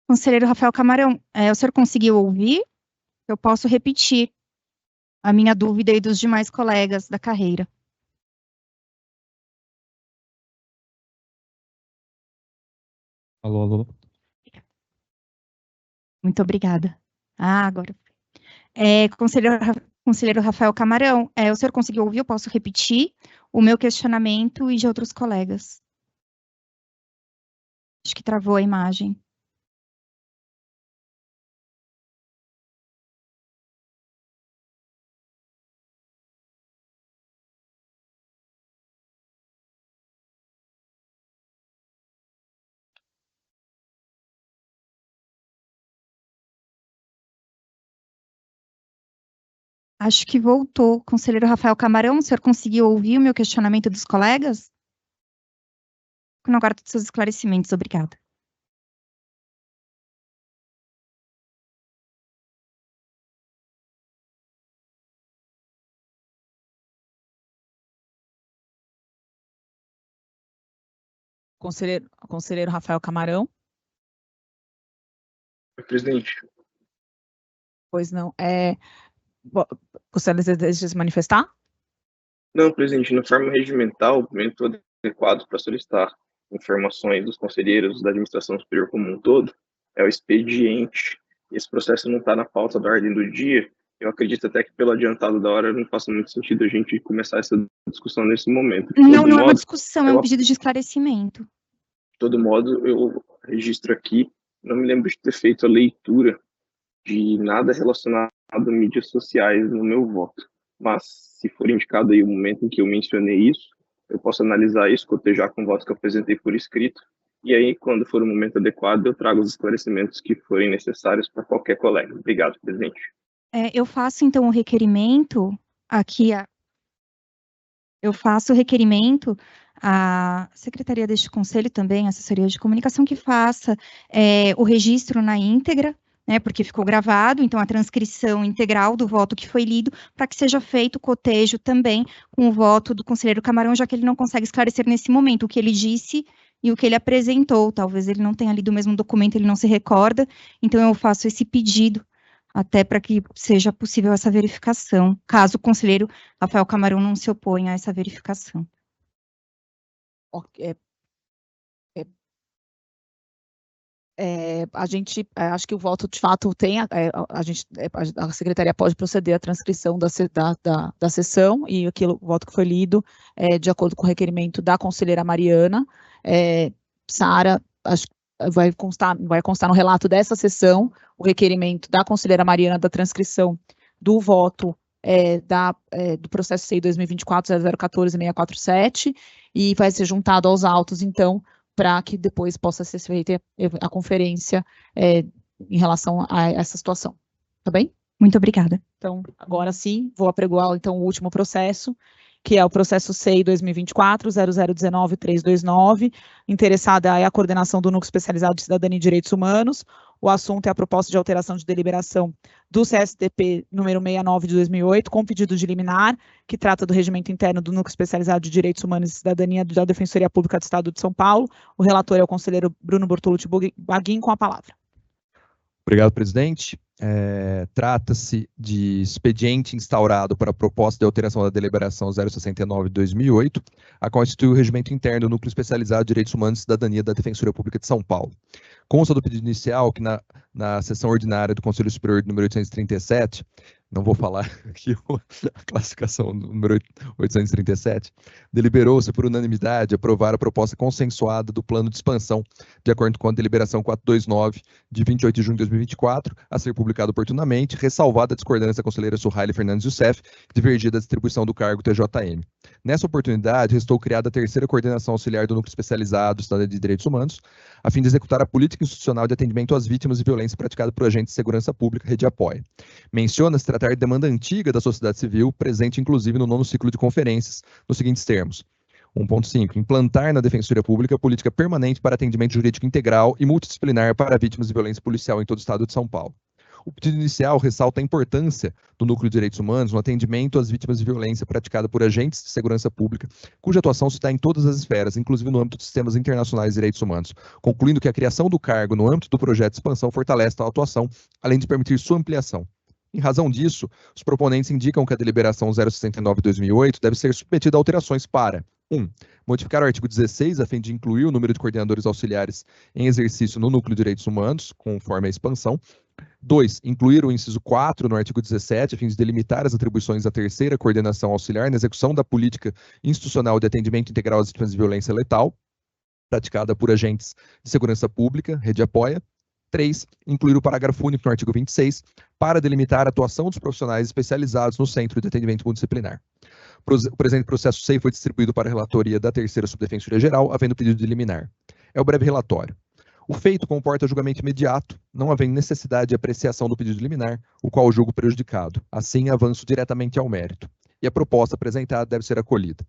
Conselheiro Rafael Camarão, o senhor conseguiu ouvir? Eu posso repetir a minha dúvida e dos demais colegas da carreira. Alô, alô. Muito obrigada. Agora. Conselheiro Rafael Camarão, o senhor conseguiu ouvir? Eu posso repetir o meu questionamento e de outros colegas. Acho que travou a imagem. Acho que voltou. Conselheiro Rafael Camarão, o senhor conseguiu ouvir o meu questionamento dos colegas? Não aguardo seus esclarecimentos. Obrigada. Conselheiro Rafael Camarão. Presidente. Pois não. Conselheiro, deseja se manifestar? Não, presidente, na forma regimental, o momento adequado para solicitar informações dos conselheiros da administração superior como um todo é o expediente. Esse processo não está na pauta da ordem do dia. Eu acredito até que pelo adiantado da hora não faça muito sentido a gente começar essa discussão nesse momento. Não é uma discussão, é um pedido de esclarecimento. De todo modo, eu registro aqui, não me lembro de ter feito a leitura de nada relacionado a mídias sociais no meu voto. Mas, se for indicado aí o momento em que eu mencionei isso, eu posso analisar isso, cotejar com o voto que eu apresentei por escrito, e aí, quando for o momento adequado, eu trago os esclarecimentos que forem necessários para qualquer colega. Obrigado, presidente. Eu faço, então, o requerimento aqui, eu faço o requerimento à secretaria deste conselho também, a assessoria de comunicação, que faça o registro na íntegra, né, porque ficou gravado, então a transcrição integral do voto que foi lido, para que seja feito o cotejo também com o voto do conselheiro Camarão, já que ele não consegue esclarecer nesse momento o que ele disse e o que ele apresentou. Talvez ele não tenha lido o mesmo documento, ele não se recorda, então eu faço esse pedido, até para que seja possível essa verificação, caso o conselheiro Rafael Camarão não se oponha a essa verificação. A gente, acho que o voto, de fato, tem, a secretaria pode proceder à transcrição da sessão, e o voto que foi lido, de acordo com o requerimento da conselheira Mariana. Sara, acho que vai constar no relato dessa sessão o requerimento da conselheira Mariana da transcrição do voto do processo CI 2024-0014-647, e vai ser juntado aos autos, então, para que depois possa ser feita a conferência em relação a essa situação. Tá bem? Muito obrigada. Então, agora sim, vou apregoar, então, o último processo, que é o processo CI 2024-0019-329, interessada é a coordenação do Núcleo Especializado de Cidadania e Direitos Humanos. O assunto é a proposta de alteração de deliberação do CSDP número 69 de 2008, com pedido de liminar, que trata do regimento interno do Núcleo Especializado de Direitos Humanos e Cidadania da Defensoria Pública do Estado de São Paulo. O relator é o conselheiro Bruno Bortolucci Baguin, com a palavra. Obrigado, presidente. Trata-se de expediente instaurado para a proposta de alteração da deliberação 069 de 2008, a qual institui o regimento interno do Núcleo Especializado de Direitos Humanos e Cidadania da Defensoria Pública de São Paulo. Consta do pedido inicial que na sessão ordinária do Conselho Superior número 837, não vou falar aqui a classificação do número 837, deliberou-se por unanimidade aprovar a proposta consensuada do plano de expansão, de acordo com a deliberação 429, de 28 de junho de 2024, a ser publicado oportunamente, ressalvada a discordância da conselheira Suhaile Fernandes Youssef, que divergia da distribuição do cargo TJM. Nessa oportunidade, restou criada a terceira coordenação auxiliar do Núcleo Especializado de Direitos Humanos, a fim de executar a política institucional de atendimento às vítimas de violência praticada por agentes de segurança pública, Rede Apoia. Menciona-se tratar de demanda antiga da sociedade civil, presente inclusive no 9º ciclo de conferências, nos seguintes termos. 1.5. Implantar na Defensoria Pública política permanente para atendimento jurídico integral e multidisciplinar para vítimas de violência policial em todo o Estado de São Paulo. O pedido inicial ressalta a importância do Núcleo de Direitos Humanos no atendimento às vítimas de violência praticada por agentes de segurança pública, cuja atuação se dá em todas as esferas, inclusive no âmbito dos sistemas internacionais de direitos humanos, concluindo que a criação do cargo no âmbito do projeto de expansão fortalece a atuação, além de permitir sua ampliação. Em razão disso, os proponentes indicam que a deliberação 069/2008 deve ser submetida a alterações para 1. Modificar o artigo 16 a fim de incluir o número de coordenadores auxiliares em exercício no Núcleo de Direitos Humanos, conforme a expansão. 2. Incluir o inciso 4 no artigo 17, a fim de delimitar as atribuições da terceira coordenação auxiliar na execução da política institucional de atendimento integral às vítimas de violência letal, praticada por agentes de segurança pública, Rede Apoia. 3. Incluir o parágrafo único no artigo 26, para delimitar a atuação dos profissionais especializados no Centro de Atendimento Multidisciplinar. O presente processo SEI foi distribuído para a relatoria da terceira Subdefensoria Geral, havendo pedido de liminar. É o breve relatório. O feito comporta julgamento imediato, não havendo necessidade de apreciação do pedido de liminar, o qual julgo prejudicado. Assim, avanço diretamente ao mérito. E a proposta apresentada deve ser acolhida.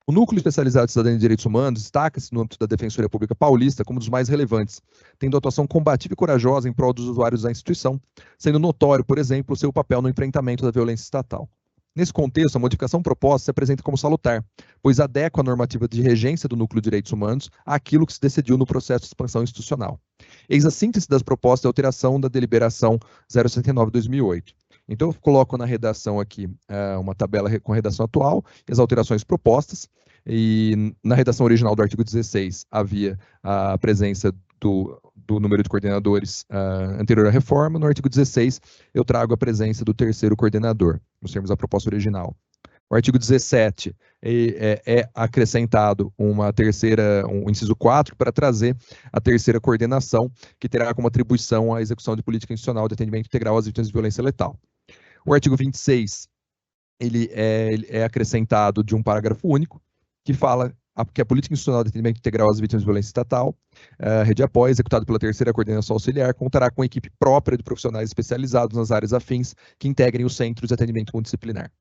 O Núcleo Especializado de Cidadania e Direitos Humanos destaca-se no âmbito da Defensoria Pública Paulista como um dos mais relevantes, tendo atuação combativa e corajosa em prol dos usuários da instituição, sendo notório, por exemplo, o seu papel no enfrentamento da violência estatal. Nesse contexto, a modificação proposta se apresenta como salutar, pois adequa a normativa de regência do Núcleo de Direitos Humanos àquilo que se decidiu no processo de expansão institucional. Eis a síntese das propostas de alteração da deliberação 069/2008. Então, eu coloco na redação aqui uma tabela com a redação atual e as alterações propostas. E na redação original do artigo 16 havia a presença do número de coordenadores anterior à reforma. No artigo 16, eu trago a presença do terceiro coordenador, nos termos da proposta original. O artigo 17 é acrescentado um inciso 4 para trazer a terceira coordenação, que terá como atribuição a execução de política institucional de atendimento integral às vítimas de violência letal. O artigo 26, ele é acrescentado de um parágrafo único, que fala que a política institucional de atendimento integral às vítimas de violência estatal, Rede Apoia, executado pela terceira coordenação auxiliar, contará com equipe própria de profissionais especializados nas áreas afins que integrem os centros de atendimento multidisciplinar.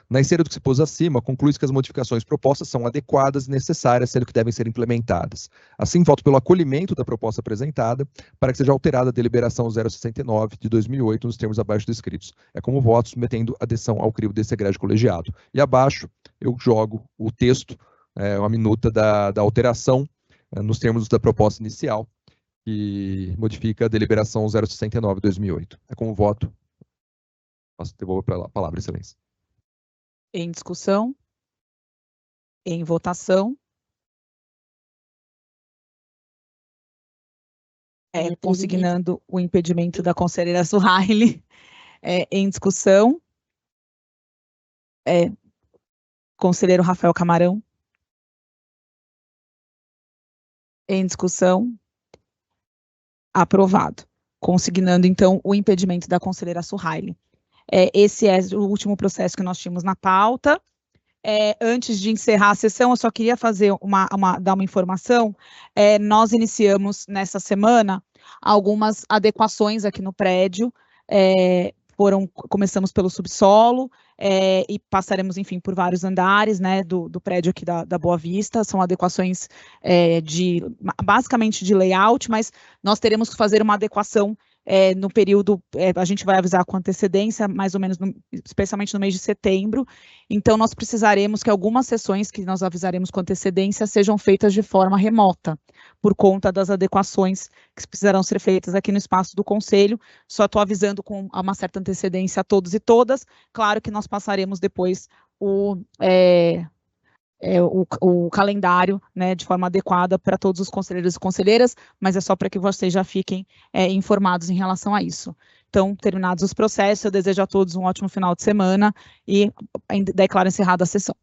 Na esteira do que se pôs acima, conclui-se que as modificações propostas são adequadas e necessárias, sendo que devem ser implementadas. Assim, voto pelo acolhimento da proposta apresentada, para que seja alterada a deliberação 069/2008 nos termos abaixo descritos. É como voto submetendo adesão ao crivo desse egrégio colegiado. E abaixo, eu jogo o texto, uma minuta da alteração, nos termos da proposta inicial, que modifica a deliberação 069/2008. É como voto. Devolvo a palavra, Excelência. Em discussão? Em votação? Consignando o impedimento da conselheira Suhaili. Em discussão? Conselheiro Rafael Camarão? Em discussão? Aprovado. Consignando, então, o impedimento da conselheira Suhaili. Esse é o último processo que nós tínhamos na pauta. Antes de encerrar a sessão, eu só queria fazer dar uma informação. Nós iniciamos nessa semana algumas adequações aqui no prédio. Começamos pelo subsolo e passaremos, enfim, por vários andares, né, do prédio aqui da Boa Vista. São adequações basicamente de layout, mas nós teremos que fazer uma adequação no período, a gente vai avisar com antecedência, mais ou menos, especialmente no mês de setembro. Então, nós precisaremos que algumas sessões que nós avisaremos com antecedência sejam feitas de forma remota, por conta das adequações que precisarão ser feitas aqui no espaço do Conselho. Só estou avisando com uma certa antecedência a todos e todas. Claro que nós passaremos depois o calendário, né, de forma adequada para todos os conselheiros e conselheiras, mas é só para que vocês já fiquem informados em relação a isso. Então, terminados os processos, eu desejo a todos um ótimo final de semana e declaro encerrada a sessão.